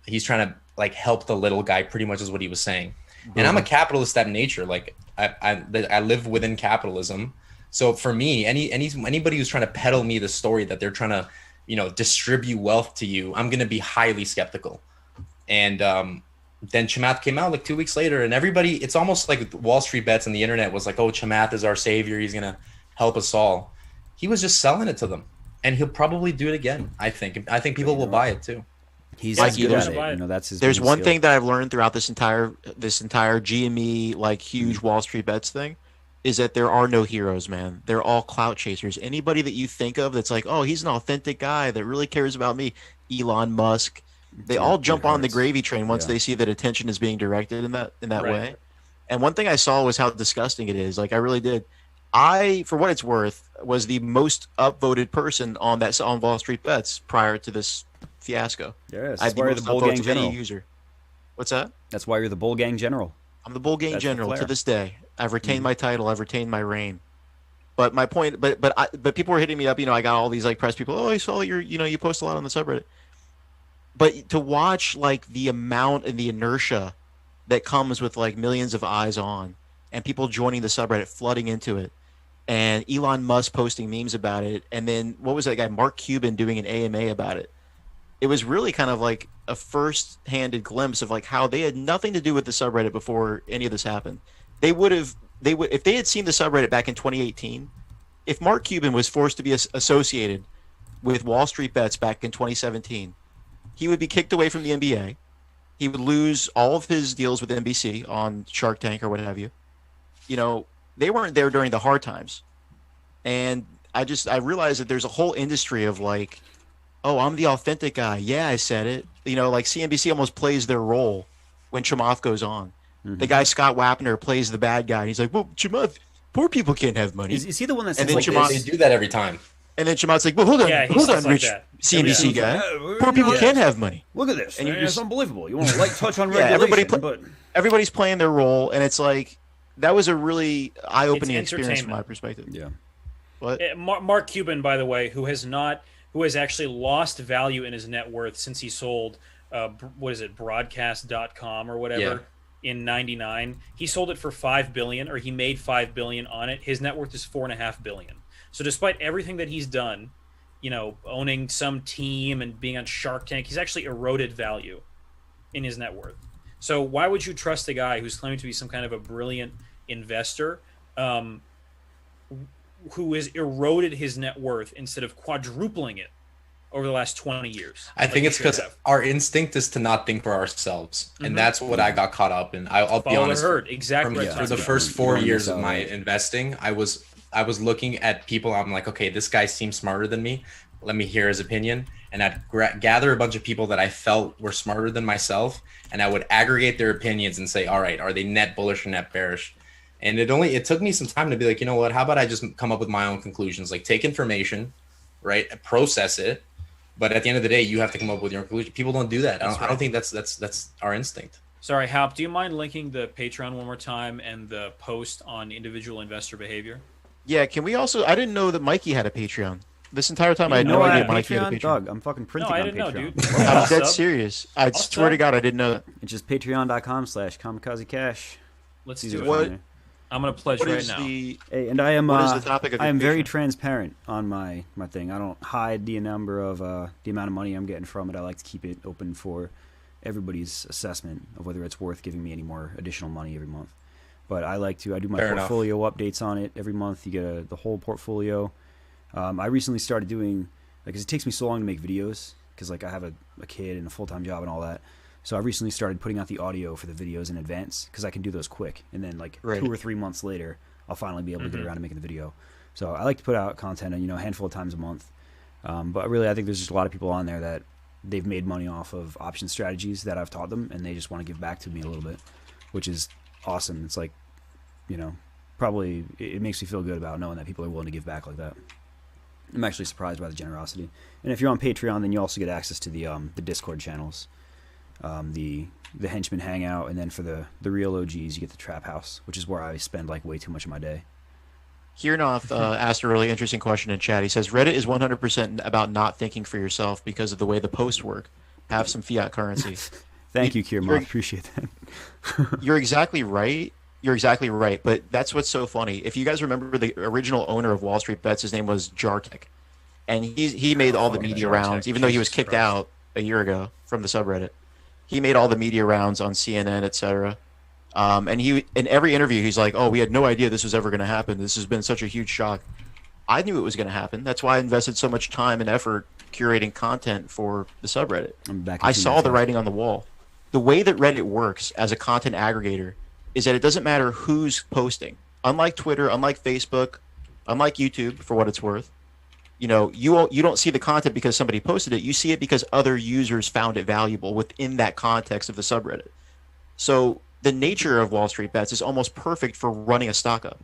he's trying to like help the little guy, pretty much is what he was saying. And I'm a capitalist at nature. Like I live within capitalism. So for me, anybody who's trying to peddle me the story that they're trying to, distribute wealth to you, I'm going to be highly skeptical. And then Chamath came out like 2 weeks later, and everybody, it's almost like Wall Street Bets and the internet was like, oh, Chamath is our savior. He's going to help us all. He was just selling it to them, and he'll probably do it again. I think people will buy it too. He's good at it. That's his. There's one thing that I've learned throughout this entire GME like huge Wall Street Bets thing, is that there are no heroes, man. They're all clout chasers. Anybody that you think of that's like, oh, he's an authentic guy that really cares about me, Elon Musk, they all jump on the gravy train once they see that attention is being directed in that way. And one thing I saw was how disgusting it is. Like I really did. I, for what it's worth, was the most upvoted person on Wall Street Bets prior to this fiasco. Yes, that's why you're the Bull Gang General. User. What's that? That's why you're the Bull Gang General. I'm the Bull Gang General to this day. I've retained my title. I've retained my reign. But my point, but people were hitting me up. I got all these like press people. Oh, I saw you post a lot on the subreddit. But to watch like the amount and the inertia that comes with like millions of eyes on, and people joining the subreddit, flooding into it, and Elon Musk posting memes about it, and then what was that guy Mark Cuban doing an AMA about it? It was really kind of like a first-handed glimpse of like how they had nothing to do with the subreddit before any of this happened. They would if they had seen the subreddit back in 2018, if Mark Cuban was forced to be associated with Wall Street Bets back in 2017, he would be kicked away from the NBA. He would lose all of his deals with NBC on Shark Tank or what have you. They weren't there during the hard times. And I realized that there's a whole industry of like, oh, I'm the authentic guy. Yeah, I said it. Like CNBC almost plays their role when Chamath goes on. Mm-hmm. The guy Scott Wapner plays the bad guy. And he's like, well, Chamath, poor people can't have money. Is he the one that's like they do that every time? And then Chamath's like, well, hold on, rich like CNBC guy. Poor people can't have money. Look at this. And it's unbelievable. You want to touch on regulation. Everybody's playing their role, and it's like, that was a really eye-opening experience from my perspective. Yeah. What? Mark Cuban, by the way, who has actually lost value in his net worth since he sold, broadcast.com or whatever in 99. He sold it for $5 billion, or he made $5 billion on it. His net worth is $4.5 billion. So despite everything that he's done, owning some team and being on Shark Tank, he's actually eroded value in his net worth. So why would you trust a guy who's claiming to be some kind of a brilliant investor, who has eroded his net worth instead of quadrupling it over the last 20 years? I think it's because our instinct is to not think for ourselves. Mm-hmm. And that's what I got caught up in. I'll be honest. Exactly. For the first 4 years of my investing, I was looking at people. I'm like, okay, this guy seems smarter than me. Let me hear his opinion. And I'd gather a bunch of people that I felt were smarter than myself, and I would aggregate their opinions and say, all right, are they net bullish or net bearish? And it took me some time to be like, you know what, how about I just come up with my own conclusions? Like, take information, right, process it, but at the end of the day, you have to come up with your own conclusion. People don't do that. I don't think that's our instinct. Sorry, Haupt, do you mind linking the Patreon one more time and the post on individual investor behavior? Yeah, can we also, I didn't know that Mikey had a Patreon. This entire time I had no no idea idea Mike had a Patreon? Patreon. Dog, I'm fucking No, printing I on didn't know, Patreon. dude. I'm dead Sub. serious. I swear to God, I didn't know that. It's just patreon.com/kamikazecash. Let's Easy do to it. What- find. I'm gonna pledge What right is now. the Hey, and I am what is the topic of I your am very Patreon? transparent on my thing. I don't hide the number of the amount of money I'm getting from it. I like to keep it open for everybody's assessment of whether it's worth giving me any more additional money every month. But I do my Fair portfolio updates on it every month. You get the whole portfolio. I recently started doing, like, 'cause it takes me so long to make videos because like I have a kid and a full-time job and all that. So I recently started putting out the audio for the videos in advance because I can do those quick, and then like Right. 2 or 3 months later, I'll finally be able to get around to making the video. So I like to put out content, a handful of times a month. But really, I think there's just a lot of people on there that they've made money off of option strategies that I've taught them, and they just want to give back to me a little bit, which is awesome. It's like, probably it makes me feel good about knowing that people are willing to give back like that. I'm actually surprised by the generosity. And if you're on Patreon, then you also get access to the Discord channels, the Henchmen hangout, and then for the real OGs, you get the Trap House, which is where I spend like way too much of my day. Kiernoff asked a really interesting question in chat. He says Reddit is 100% about not thinking for yourself because of the way the posts work. Have some fiat currency. Thank you, Kierma. Appreciate that. You're exactly right. You're exactly right. But that's what's so funny. If you guys remember the original owner of Wall Street Bets, his name was Jartek. And he made all the media rounds, even though he was kicked out a year ago from the subreddit. He made all the media rounds on CNN, etc. And he, in every interview, he's like, "Oh, we had no idea this was ever going to happen. This has been such a huge shock." I knew it was going to happen. That's why I invested so much time and effort curating content for the subreddit. I saw the writing on the wall. The way that Reddit works as a content aggregator is that it doesn't matter who's posting. Unlike Twitter, unlike Facebook, unlike YouTube, for what it's worth, you don't see the content because somebody posted it. You see it because other users found it valuable within that context of the subreddit. So the nature of Wall Street Bets is almost perfect for running a stock up.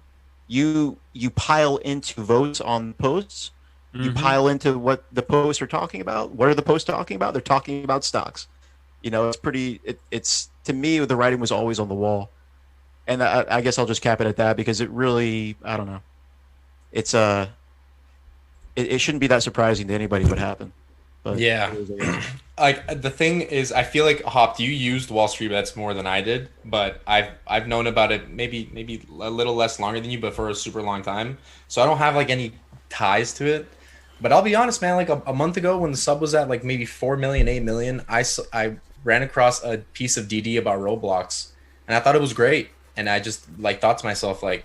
You pile into votes on posts. You pile into what the posts are talking about. What are the posts talking about? They're talking about stocks. It's pretty. It's to me, the writing was always on the wall, and I guess I'll just cap it at that because it really, I don't know. It's it shouldn't be that surprising to anybody what happened. But yeah, like the thing is, I feel like Haupt, you used Wall Street Bets more than I did, but I've known about it maybe a little less longer than you, but for a super long time. So I don't have like any ties to it. But I'll be honest, man. Like a month ago, when the sub was at like maybe 4 million, 8 million, I ran across a piece of DD about Roblox, and I thought it was great. And I just like thought to myself, like,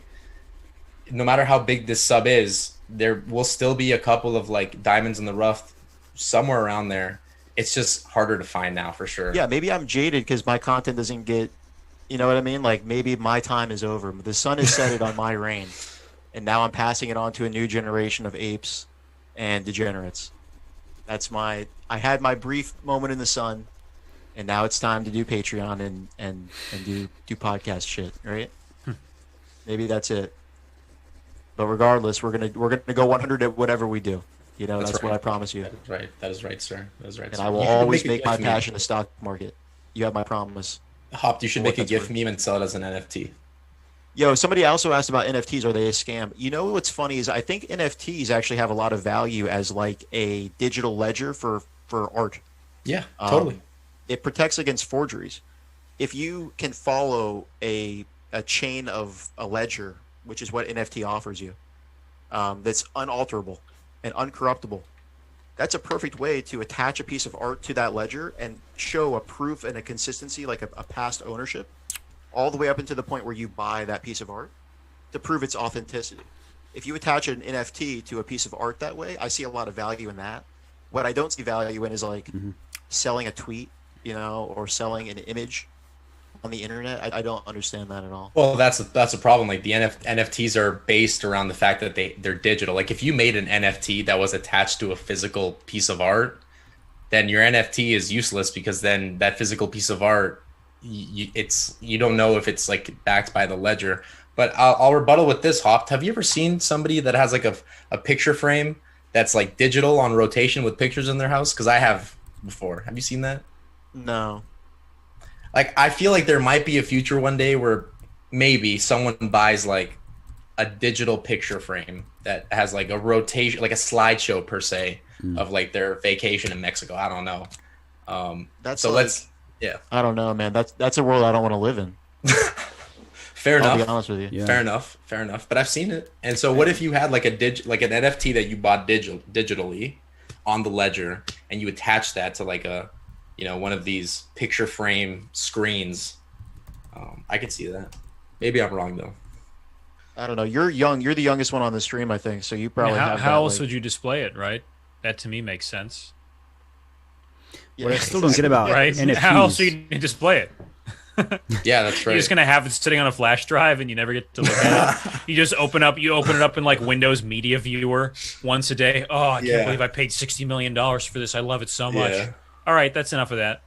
no matter how big this sub is, there will still be a couple of like diamonds in the rough somewhere around there. It's just harder to find now, for sure. Yeah, maybe I'm jaded because my content doesn't get, you know what I mean? Like maybe my time is over. The sun has set it on my reign, and now I'm passing it on to a new generation of apes and degenerates. I had my brief moment in the sun, and now it's time to do Patreon and do podcast shit, right? Maybe that's it. But regardless, we're gonna go 100 at whatever we do. That's right. what I promise you. That is right. That is right, sir. That is right. And sir. I will always make my passion the stock market. You have my promise. Haupt, you should make a GIF worth. meme and sell it as an NFT. Yo, somebody also asked about NFTs. Are they a scam? You know what's funny is I think NFTs actually have a lot of value as like a digital ledger for art. Yeah, totally. It protects against forgeries. If you can follow a chain of a ledger, which is what NFT offers you, that's unalterable and uncorruptible, that's a perfect way to attach a piece of art to that ledger and show a proof and a consistency, like a past ownership, all the way up into the point where you buy that piece of art to prove its authenticity. If you attach an NFT to a piece of art that way, I see a lot of value in that. What I don't see value in is like selling a tweet, or selling an image on the internet. I don't understand that at all. Well, that's a problem. Like the NFTs are based around the fact that they're digital. Like if you made an NFT that was attached to a physical piece of art, then your NFT is useless because then that physical piece of art, you don't know if it's like backed by the ledger. But I'll rebuttal with this, Haupt. Have you ever seen somebody that has like a picture frame that's like digital on rotation with pictures in their house? Because I have before. Have you seen that? No. Like I feel like there might be a future one day where maybe someone buys like a digital picture frame that has like a rotation, like a slideshow per se of like their vacation in Mexico. I don't know. That's so like, yeah. I don't know, man. That's a world I don't want to live in. Fair enough. I'll be honest with you. Yeah. Fair enough. But I've seen it. And so, what if you had like an NFT that you bought digitally on the ledger, and you attach that to like a, one of these picture frame screens? I could see that. Maybe I'm wrong though. I don't know. You're young. You're the youngest one on the stream, I think. So you probably have. How else would you display it, right? That to me makes sense. Yeah. What I still don't get about right? NFTs. How else are you going to display it? Yeah, that's right. You're just gonna have it sitting on a flash drive, and you never get to look at it. You just open it up in like Windows Media Viewer once a day. Oh, I can't believe I paid $60 million for this. I love it so much. Yeah. All right, that's enough of that.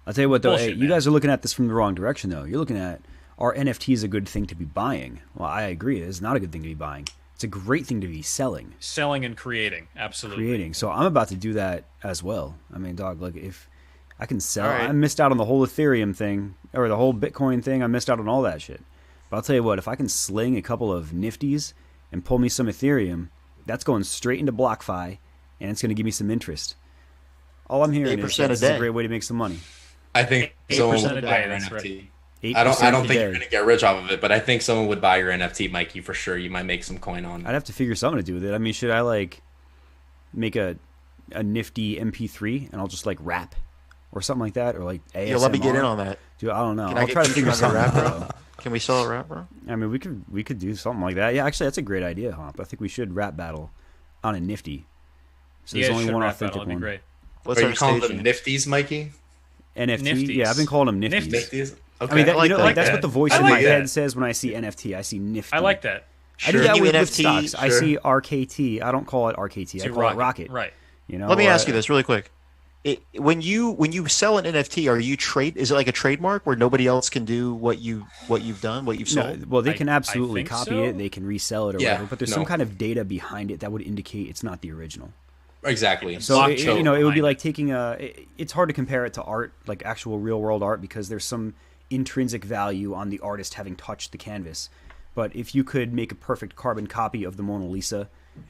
I'll tell you what, though. Bullshit, you man. guys are looking at this from the wrong direction, though. You're looking at, are NFTs a good thing to be buying? Well, I agree. It's not a good thing to be buying. It's a great thing to be selling. Selling and creating, absolutely. So I'm about to do that as well. I mean, dog, like if I can sell, All right. I missed out on the whole Ethereum thing or the whole Bitcoin thing. I missed out on all that shit. But I'll tell you what, if I can sling a couple of Nifties and pull me some Ethereum, that's going straight into BlockFi, and it's going to give me some interest. All I'm hearing is 8% that a this is a day. great way to make some money. I think 8% someone a would day, buy your that's NFT. 8% I don't a think you're day. gonna get rich off of it, but I think someone would buy your NFT, Mikey, for sure. You might make some coin on it. I'd have to figure something to do with it. I mean, should I like make a nifty MP3 and I'll just like rap or something like that, or like ASMR? Yeah, let me get in on that. Dude, I don't know. Can I'll I get try to figure featured on the something rap, out. bro? Can we sell a rap, bro? I mean, we could do something like that. Yeah, actually, that's a great idea, Haupt. I think we should rap battle on a nifty. So there's only one authentic That'd be one. great. What's Are our you calling stage them name? Nifties, Mikey? NFT. Nifties. Yeah, I've been calling them nifties. Nifties. Okay. I mean, I like that. that's what the voice I in like my that. head says when I see NFT. I see nifty. I like that. I do Sure. that You with NFT, stocks. I sure. see RKT. I don't call it RKT. I See, call it rocket. Right. You know. Let me or- ask you this really quick. When you sell an NFT, are you is it like a trademark where nobody else can do what you've done, what you've No, sold? well, they I can absolutely think copy so. it. They can resell it or Yeah, whatever. But there's no. some kind of data behind it that would indicate it's not the original. Exactly. So Blockchain it would be behind like taking it's hard to compare it to art, like actual real world art, because there's some intrinsic value on the artist having touched the canvas. But if you could make a perfect carbon copy of the Mona Lisa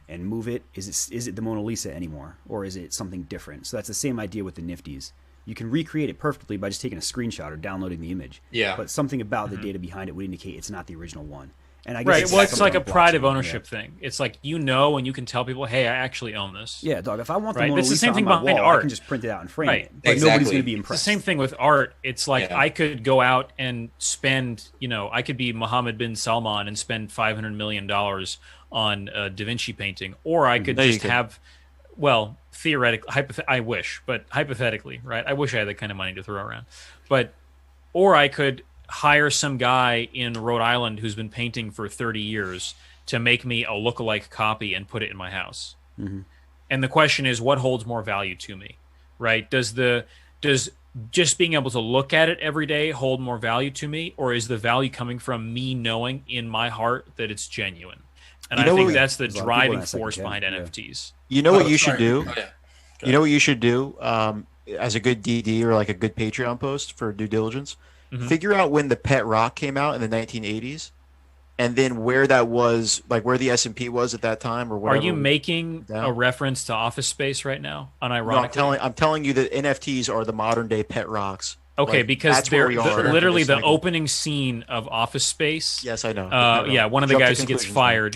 and move it, is it the Mona Lisa anymore, or is it something different? So that's the same idea with the Nifties. You can recreate it perfectly by just taking a screenshot or downloading the image. Yeah. But something about the data behind it would indicate it's not the original one. And I guess Right. Well, it's something like a on pride of blockchain, ownership thing. It's like and you can tell people, "Hey, I actually own this." Yeah, dog. If I want the Right, Mona it's the Lisa same on thing my behind wall, I art. can just print it out and frame Right. it. But Exactly. nobody's going to be It's impressed. the same thing with art. It's like Yeah. I could go out and spend, I could be Mohammed bin Salman and spend $500 million on a Da Vinci painting, or I could No, you just could. have, well, theoretically, I wish, but hypothetically, right? I wish I had that kind of money to throw around, or I could hire some guy in Rhode Island who's been painting for 30 years to make me a lookalike copy and put it in my house. Mm-hmm. And the question is, what holds more value to me, right? Does just being able to look at it every day hold more value to me, or is the value coming from me knowing in my heart that it's genuine? And You I know think what- that's the There's a lot of people driving in that second force gen, behind yeah. NFTs. You know what Oh, you should sorry. do? Oh, yeah. You know what you should do as a good DD or like a good Patreon post for due diligence? Mhm. Figure out when the pet rock came out in the 1980s, and then where that was, like where the S&P was at that time, or Are whatever. you making down. a reference to Office Space right now? No, Unironically? I'm telling you that NFTs are the modern day pet rocks. Okay, Like, because that's where they're we are. literally This the cycle. opening scene of Office Space. Yes, I know. Yeah, one of the Jump to guys who gets conclusions, man. fired.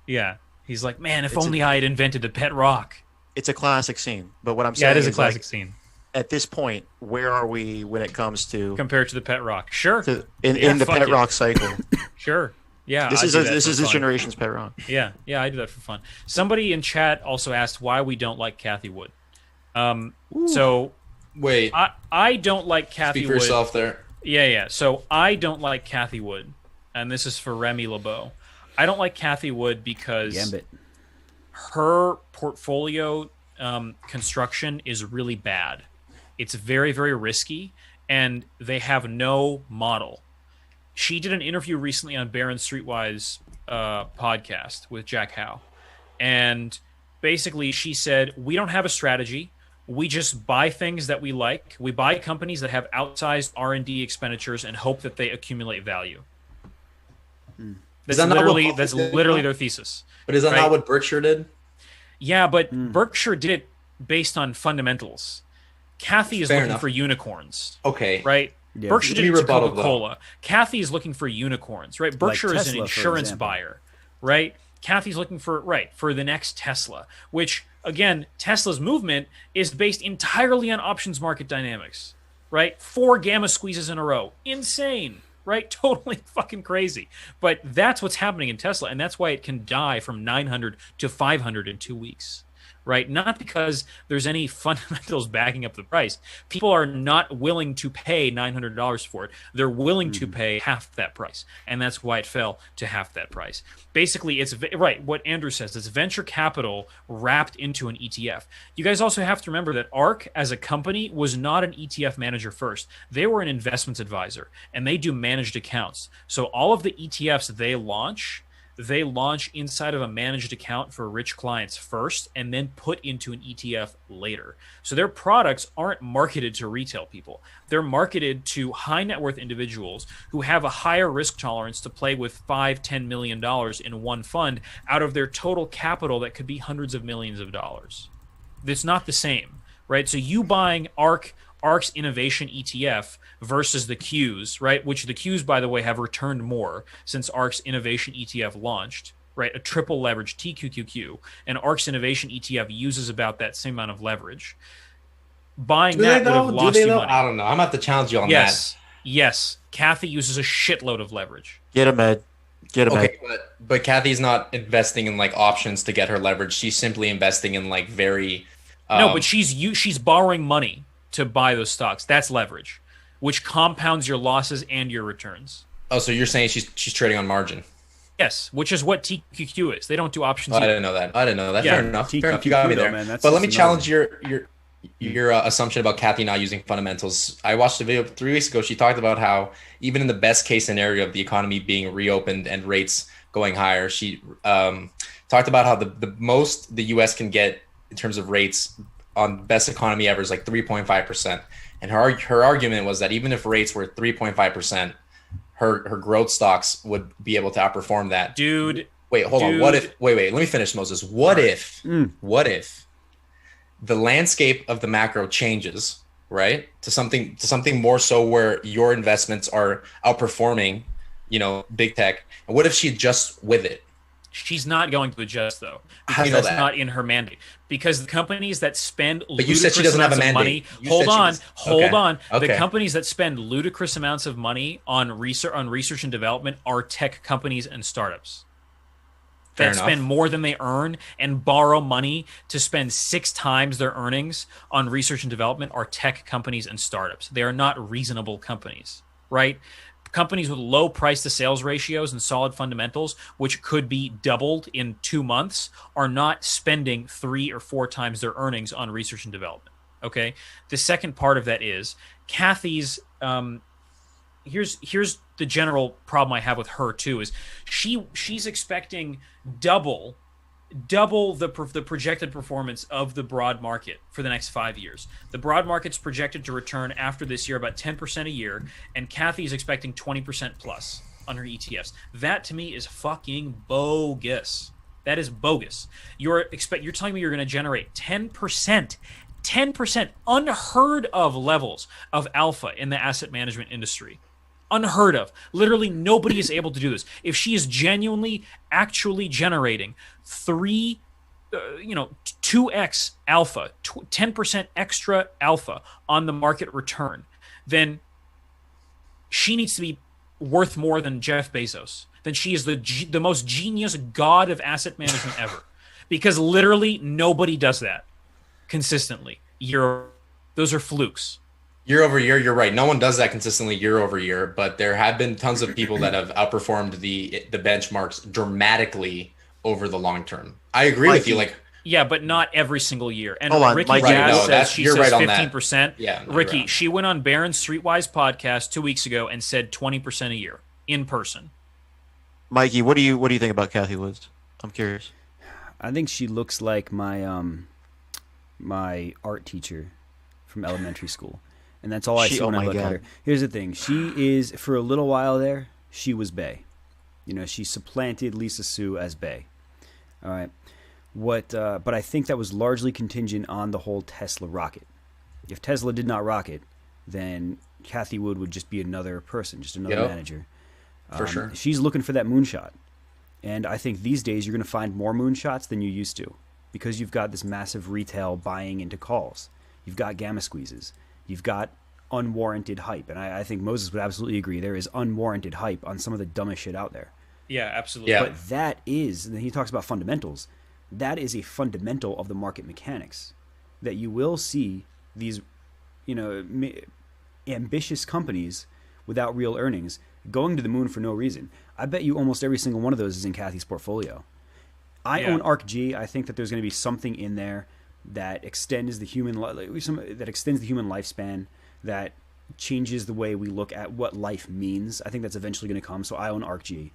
Yeah. He's like, man, if It's only I had invented the pet rock. It's a classic scene. But what I'm Yeah, saying it is a like, classic scene at this point, where are we when it comes to, compared to the pet rock. Sure, in the fuck pet it. rock cycle? Sure. Yeah, This I is do that this for is this fun. generation's pet rock. Yeah, I do that for fun. Somebody in chat also asked why we don't like Kathy Wood. So Wait. I don't like Kathy Speak for Wood. yourself there. Yeah. So I don't like Kathy Wood, and this is for Remy LeBeau. I don't like Kathy Wood because Gambit. her portfolio construction is really bad. It's very, very risky, and they have no model. She did an interview recently on Barron Streetwise podcast with Jack Howe, and basically she said, we don't have a strategy. We just buy things that we like. We buy companies that have outsized R&D expenditures and hope that they accumulate value. That's literally their thesis. But is that not what Berkshire did? Yeah, but Berkshire did it based on fundamentals. Kathy is looking for unicorns. Okay. Right? Yeah. Berkshire did it to Coca-Cola. Kathy is looking for unicorns, right? Berkshire is an insurance buyer, right? Kathy's looking for the next Tesla, which, again, Tesla's movement is based entirely on options market dynamics, right? 4 gamma squeezes in a row. Insane, right? Totally fucking crazy. But that's what's happening in Tesla, and that's why it can die from 900 to 500 in 2 weeks. Right? Not because there's any fundamentals backing up the price. People are not willing to pay $900 for it. They're willing to pay half that price. And that's why it fell to half that price. Basically, it's right, what Andrew says, it's venture capital wrapped into an ETF. You guys also have to remember that ARK as a company was not an ETF manager first. They were an investments advisor, and they do managed accounts. So all of the ETFs they launch inside of a managed account for rich clients first and then put into an ETF later. So their products aren't marketed to retail people. They're marketed to high net worth individuals who have a higher risk tolerance to play with $5-10 million in one fund out of their total capital that could be hundreds of millions of dollars. It's not the same, right? So you buying ARK's innovation ETF versus the Qs, right? Which the Qs, by the way, have returned more since ARK's innovation ETF launched, right? A triple leverage TQQQ, and ARK's innovation ETF uses about that same amount of leverage. Buying that would have lost you money. I don't know. I'm going to have to challenge you on that. Yes. Kathy uses a shitload of leverage. Get him, Ed. Get him, Ed. But Kathy's not investing in like options to get her leverage. She's simply investing in like very. No, but she's borrowing money to buy those stocks. That's leverage, which compounds your losses and your returns. Oh, so you're saying she's trading on margin? Yes, which is what TQQ is. They don't do options. I didn't know that. Yeah. Fair enough. TQQ, Fair enough. You got me there. Man, but let me challenge your assumption about Kathy not using fundamentals. I watched a video 3 weeks ago. She talked about how even in the best case scenario of the economy being reopened and rates going higher, she talked about how the most the U.S. can get in terms of rates on best economy ever is like 3.5%. And her argument was that even if rates were 3.5%, her growth stocks would be able to outperform that. Wait, hold on. What if? Wait. Let me finish, Moses. What if the landscape of the macro changes, right, to something more so where your investments are outperforming, big tech? And what if she adjusts with it? She's not going to adjust, though, because that's not in her mandate. Because the companies that spend ludicrous amounts of money, hold on. The companies that spend ludicrous amounts of money on research and development are tech companies and startups that spend more than they earn and borrow money to spend 6 times their earnings on research and development are tech companies and startups. They are not reasonable companies, right? Companies with low price to sales ratios and solid fundamentals, which could be doubled in 2 months, are not spending 3 or 4 times their earnings on research and development. Okay. The second part of that is Kathy's. Here's the general problem I have with her too is she's expecting double the projected performance of the broad market for the next 5 years. The broad market's projected to return after this year about 10% a year, and Kathy's expecting 20% plus on her ETFs. That to me is fucking bogus. That is bogus. You're telling me you're going to generate 10% unheard of levels of alpha in the asset management industry. Unheard of. Literally nobody is able to do this. If she is genuinely actually generating 2x alpha, 10% extra alpha on the market return, then she needs to be worth more than Jeff Bezos. Then she is the most genius god of asset management ever. Because literally nobody does that consistently. Those are flukes. Year over year, you're right. No one does that consistently year over year, but there have been tons of people that have outperformed the benchmarks dramatically over the long term. I agree with you. Yeah, but not every single year. And Ricky says she says 15%. Yeah, Ricky, she went on Barron's Streetwise podcast 2 weeks ago and said 20% a year in person. Mikey, what do you think about Kathy Woods? I'm curious. I think she looks like my my art teacher from elementary school. And that's all I see when I look at her. Here's the thing. She is, for a little while there, she was bae. You know, she supplanted Lisa Su as Bay. All right. But I think that was largely contingent on the whole Tesla rocket. If Tesla did not rocket, then Cathie Wood would just be another person, just another manager. For sure. She's looking for that moonshot. And I think these days you're going to find more moonshots than you used to, because you've got this massive retail buying into calls. You've got gamma squeezes. You've got unwarranted hype. And I think Moses would absolutely agree. There is unwarranted hype on some of the dumbest shit out there. Yeah, absolutely. Yeah. But that is, and he talks about fundamentals, that is a fundamental of the market mechanics, that you will see these, you know, ambitious companies without real earnings going to the moon for no reason. I bet you almost every single one of those is in Cathie's portfolio. I own ARCG. I think that there's going to be something in there that extends the human lifespan, that changes the way we look at what life means. I think that's eventually going to come. So I own ARCG.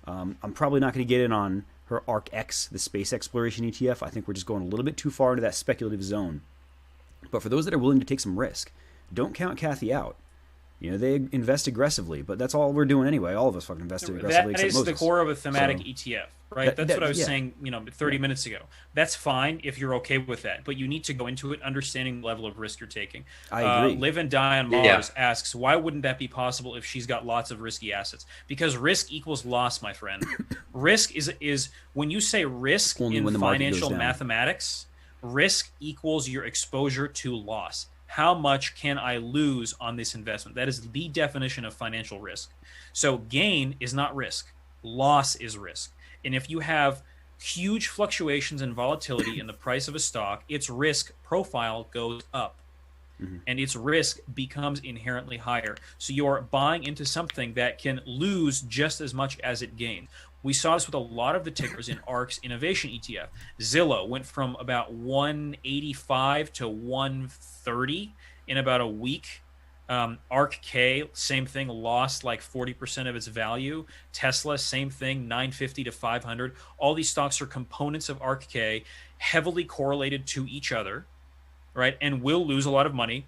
I'm probably not going to get in on her ARCX, the space exploration ETF. I think we're just going a little bit too far into that speculative zone. But for those that are willing to take some risk, don't count Cathie out. You know, they invest aggressively, but that's all we're doing anyway. All of us fucking invest aggressively. That is Moses. the core of a thematic ETF, right? That's what I was saying, 30 minutes ago. That's fine if you're okay with that, but you need to go into it understanding the level of risk you're taking. I agree. Live and Die on Mars asks, why wouldn't that be possible if she's got lots of risky assets? Because risk equals loss, my friend. Risk is when you say risk only in when the market financial goes down. mathematics, risk equals your exposure to loss. How much can I lose on this investment? That is the definition of financial risk. So gain is not risk. Loss is risk. And if you have huge fluctuations and volatility in the price of a stock, its risk profile goes up. And its risk becomes inherently higher. So you're buying into something that can lose just as much as it gains. We saw this with a lot of the tickers in ARK's innovation ETF. Zillow went from about 185 to 130 in about a week. ARK-K, same thing, lost like 40% of its value. Tesla, same thing, 950 to 500. All these stocks are components of ARK-K, heavily correlated to each other, right? And will lose a lot of money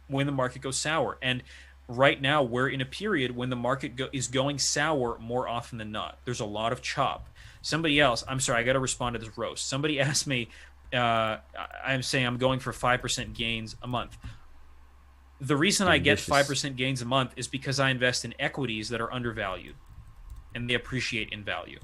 when the market goes sour. And right now, we're in a period when the market is going sour more often than not. There's a lot of chop. Somebody else, I'm sorry, I got to respond to this roast. Somebody asked me, I'm saying I'm going for 5% gains a month. The reason I get 5% gains a month is because I invest in equities that are undervalued and they appreciate in value,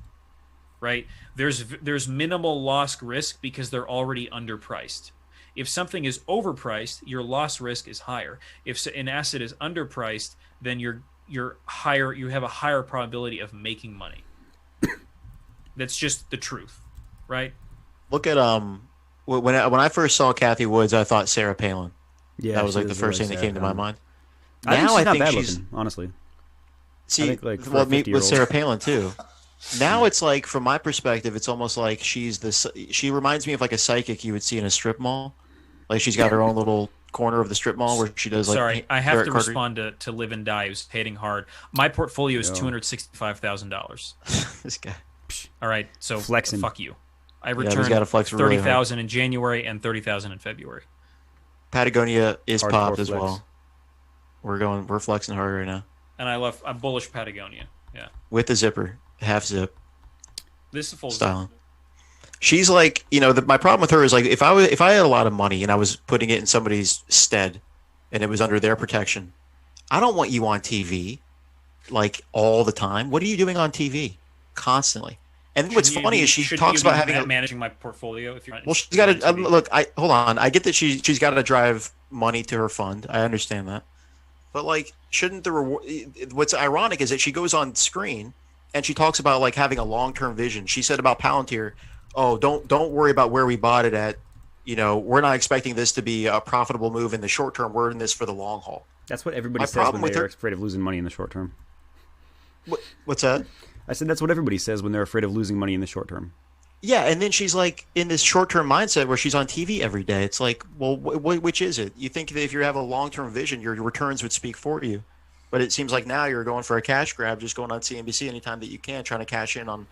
right? There's minimal loss risk because they're already underpriced. If something is overpriced, your loss risk is higher. If an asset is underpriced, then you're higher. You have a higher probability of making money. That's just the truth, right? Look at when I first saw Cathie Woods, I thought Sarah Palin. Yeah, that was like the first thing that came to my mind. Now I think she's looking, honestly. See, I think like with Sarah Palin too. Now it's like, from my perspective, it's almost like she reminds me of like a psychic you would see in a strip mall. Like she's got her own little corner of the strip mall where she does like. Sorry, I have to respond to Live and Die, who's hating hard. My portfolio is $265,000. This guy. All right, so flexing. Fuck you. I returned 30,000 in January and 30,000 in February. Patagonia is Hardcore popped as flex. well. We're flexing hard right now. And I'm bullish Patagonia. Yeah. With the zipper, half zip. This is full styling. She's like, my problem with her is like, if I had a lot of money and I was putting it in somebody's stead and it was under their protection, I don't want you on TV like all the time. What are you doing on TV constantly? And what's funny is she talks about having managing my portfolio. If you're well, she's got to look. Hold on. I get that she's got to drive money to her fund. I understand that, but like, shouldn't the reward? What's ironic is that she goes on screen and she talks about like having a long-term vision. She said about Palantir, "Oh, don't worry about where we bought it at. We're not expecting this to be a profitable move in the short term. We're in this for the long haul." That's what everybody says when they're afraid of losing money in the short term. What's that? I said that's what everybody says when they're afraid of losing money in the short term. Yeah, and then she's like in this short-term mindset where she's on TV every day. It's like, well, which is it? You think that if you have a long-term vision, your returns would speak for you. But it seems like now you're going for a cash grab, just going on CNBC anytime that you can, trying to cash in on,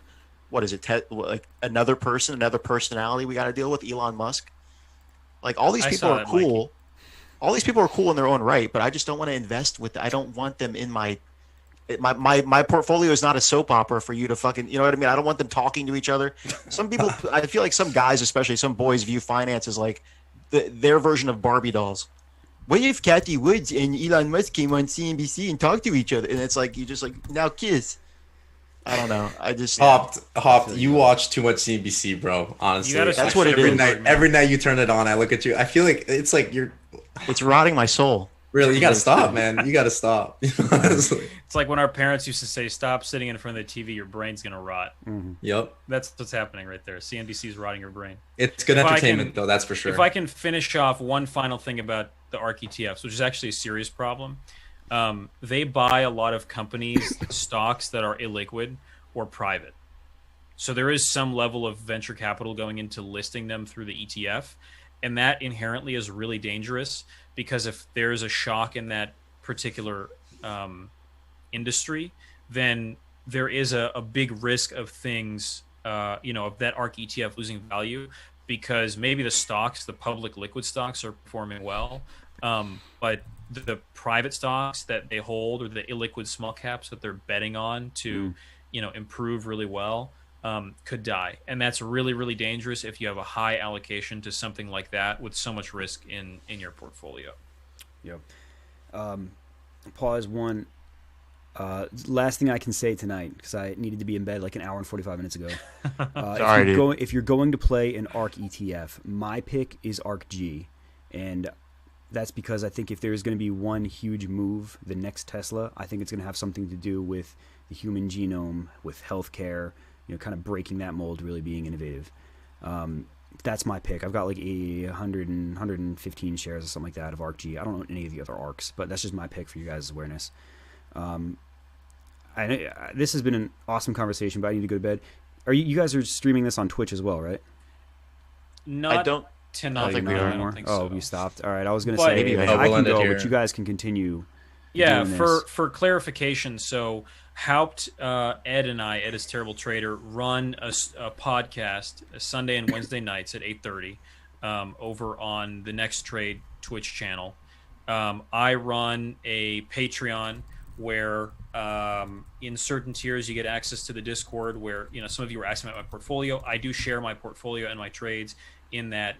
what is it, like another personality we got to deal with, Elon Musk. Like, all these people are cool. Mikey. All these people are cool in their own right, but I just don't want to invest with them. I don't want them in my My portfolio is not a soap opera for you to fucking, you know what I mean? I don't want them talking to each other. Some people, I feel like some guys, especially some boys, view finance as like their version of Barbie dolls. What if Kathy Woods and Elon Musk came on CNBC and talked to each other? And it's like, you just like, now kiss. I don't know. I just Haupt. You watch too much CNBC, bro. Honestly, that's what it is. Every night you turn it on, I look at you. I feel like it's like it's rotting my soul. Really, you gotta stop, man. You gotta stop. Honestly. It's like when our parents used to say, "Stop sitting in front of the TV. Your brain's gonna rot." Mm-hmm. Yep, that's what's happening right there. CNBC is rotting your brain. It's good entertainment, though. That's for sure. If I can finish off one final thing about the ARK ETFs, which is actually a serious problem, they buy a lot of companies, stocks that are illiquid or private. So there is some level of venture capital going into listing them through the ETF, and that inherently is really dangerous. Because if there's a shock in that particular industry, then there is a big risk of things, of that ARK ETF losing value, because maybe the stocks, the public liquid stocks, are performing well, but the private stocks that they hold, or the illiquid small caps that they're betting on to, improve really well, could die. And that's really, really dangerous if you have a high allocation to something like that with so much risk in your portfolio. Yep. Pause one. Last thing I can say tonight, because I needed to be in bed like an hour and 45 minutes ago. If you're going to play an ARK ETF, my pick is ARKG. And that's because I think if there's going to be one huge move, the next Tesla, I think it's going to have something to do with the human genome, with healthcare, kind of breaking that mold, really being innovative. That's my pick. I've got like 115 shares or something like that of ARKG. I don't know any of the other ARKs, but that's just my pick for you guys' awareness. This has been an awesome conversation, but I need to go to bed. You guys are streaming this on Twitch as well, right? Not tonight. I don't think we are anymore. Oh, we stopped. All right, I was going to say maybe I can go, but you guys can continue. Yeah, for clarification, so Haupt, Ed and I, Ed is Terrible Trader, run a podcast Sunday and Wednesday nights at 8:30 over on the Next Trade Twitch channel. I run a Patreon where in certain tiers you get access to the Discord where, some of you were asking about my portfolio. I do share my portfolio and my trades in that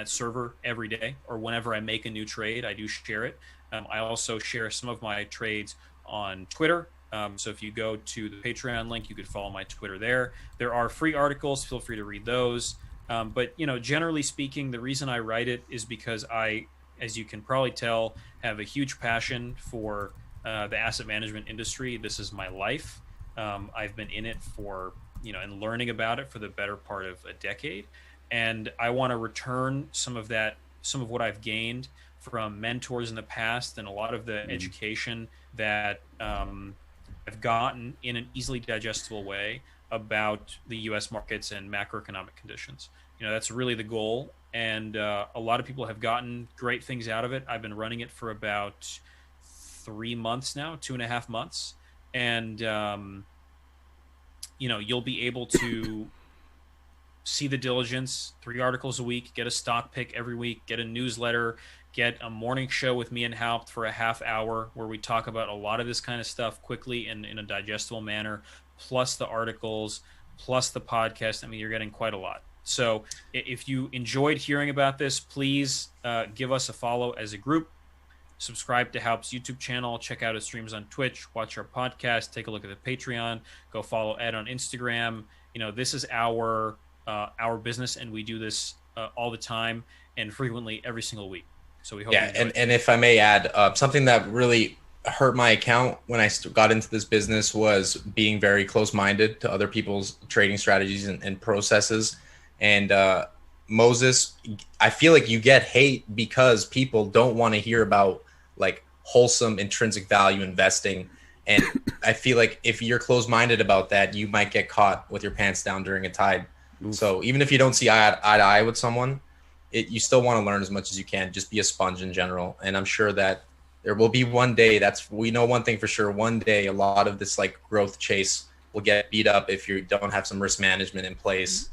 server every day, or whenever I make a new trade, I do share it. I also share some of my trades on Twitter. So if you go to the Patreon link, you could follow my Twitter there. There are free articles. Feel free to read those. But, generally speaking, the reason I write it is because I, as you can probably tell, have a huge passion for the asset management industry. This is my life. I've been in it for, and learning about it for the better part of a decade. And I want to return some of what I've gained from mentors in the past, and a lot of the education that I've gotten in an easily digestible way about the U.S. markets and macroeconomic conditions. That's really the goal, and a lot of people have gotten great things out of it. I've been running it for about 3 months now, 2.5 months, and you'll be able to see the diligence, 3 articles a week, get a stock pick every week, get a newsletter, get a morning show with me and Haupt for a half hour where we talk about a lot of this kind of stuff quickly and in a digestible manner, plus the articles, plus the podcast. I mean, you're getting quite a lot. So if you enjoyed hearing about this, please give us a follow as a group. Subscribe to Haupt's YouTube channel. Check out his streams on Twitch. Watch our podcast. Take a look at the Patreon. Go follow Ed on Instagram. This is our business, and we do this all the time and frequently every single week. So we hope. Yeah, and if I may add, something that really hurt my account when I got into this business was being very close-minded to other people's trading strategies and processes. And Moses, I feel like you get hate because people don't want to hear about like wholesome intrinsic value investing. And I feel like if you're close-minded about that, you might get caught with your pants down during a tide. Oof. So even if you don't see eye to eye with someone, you still want to learn as much as you can. Just be a sponge in general. And I'm sure that there will be one day, we know one thing for sure, one day a lot of this like growth chase will get beat up if you don't have some risk management in place.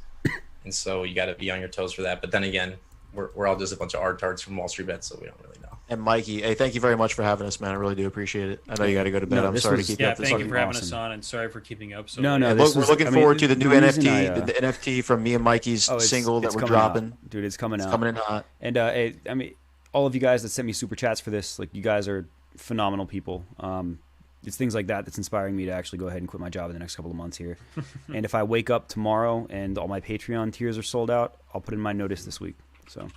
And so you got to be on your toes for that. But then again, we're all just a bunch of artards from Wall Street bets, so we don't really know. and Mikey. Hey, thank you very much for having us, man. I really do appreciate it. I know you got to go to bed. I'm sorry to keep you up this thank you for having awesome. us on, and sorry for keeping you up so No, late. no, we're looking forward to the new NFT, the NFT from me and Mikey's single that we're dropping. Out. Dude, it's coming out. It's coming in hot. And I mean, all of you guys that sent me super chats for this, like, you guys are phenomenal people. It's things like that that's inspiring me to actually go ahead and quit my job in the next couple of months here. And if I wake up tomorrow and all my Patreon tiers are sold out, I'll put in my notice this week. So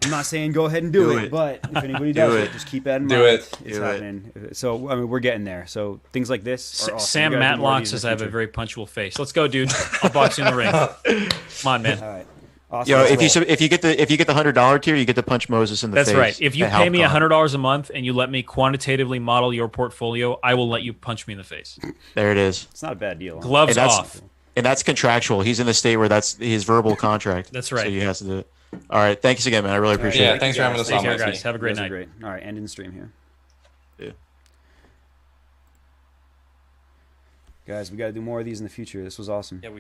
I'm not saying go ahead and do it, but if anybody does it, just keep that in mind. It's happening. So I mean, we're getting there. So things like this are awesome. Sam Matlock says I have a very punchable face. Let's go, dude. I'll box you in the ring. Come on, man. All right. Awesome. Yo, if you get the $100 tier, you get to punch Moses in the face. That's right. If you pay me $100 a month and you let me quantitatively model your portfolio, I will let you punch me in the face. There it is. It's not a bad deal. Gloves off. And that's contractual. He's in the state where that's his verbal contract. That's right. So he has to do it. All right. Thanks again, man. I really appreciate it. Yeah, thanks for having us on, guys. Have a great night. Great. All right, end in the stream here. Yeah. Guys, we got to do more of these in the future. This was awesome. Yeah,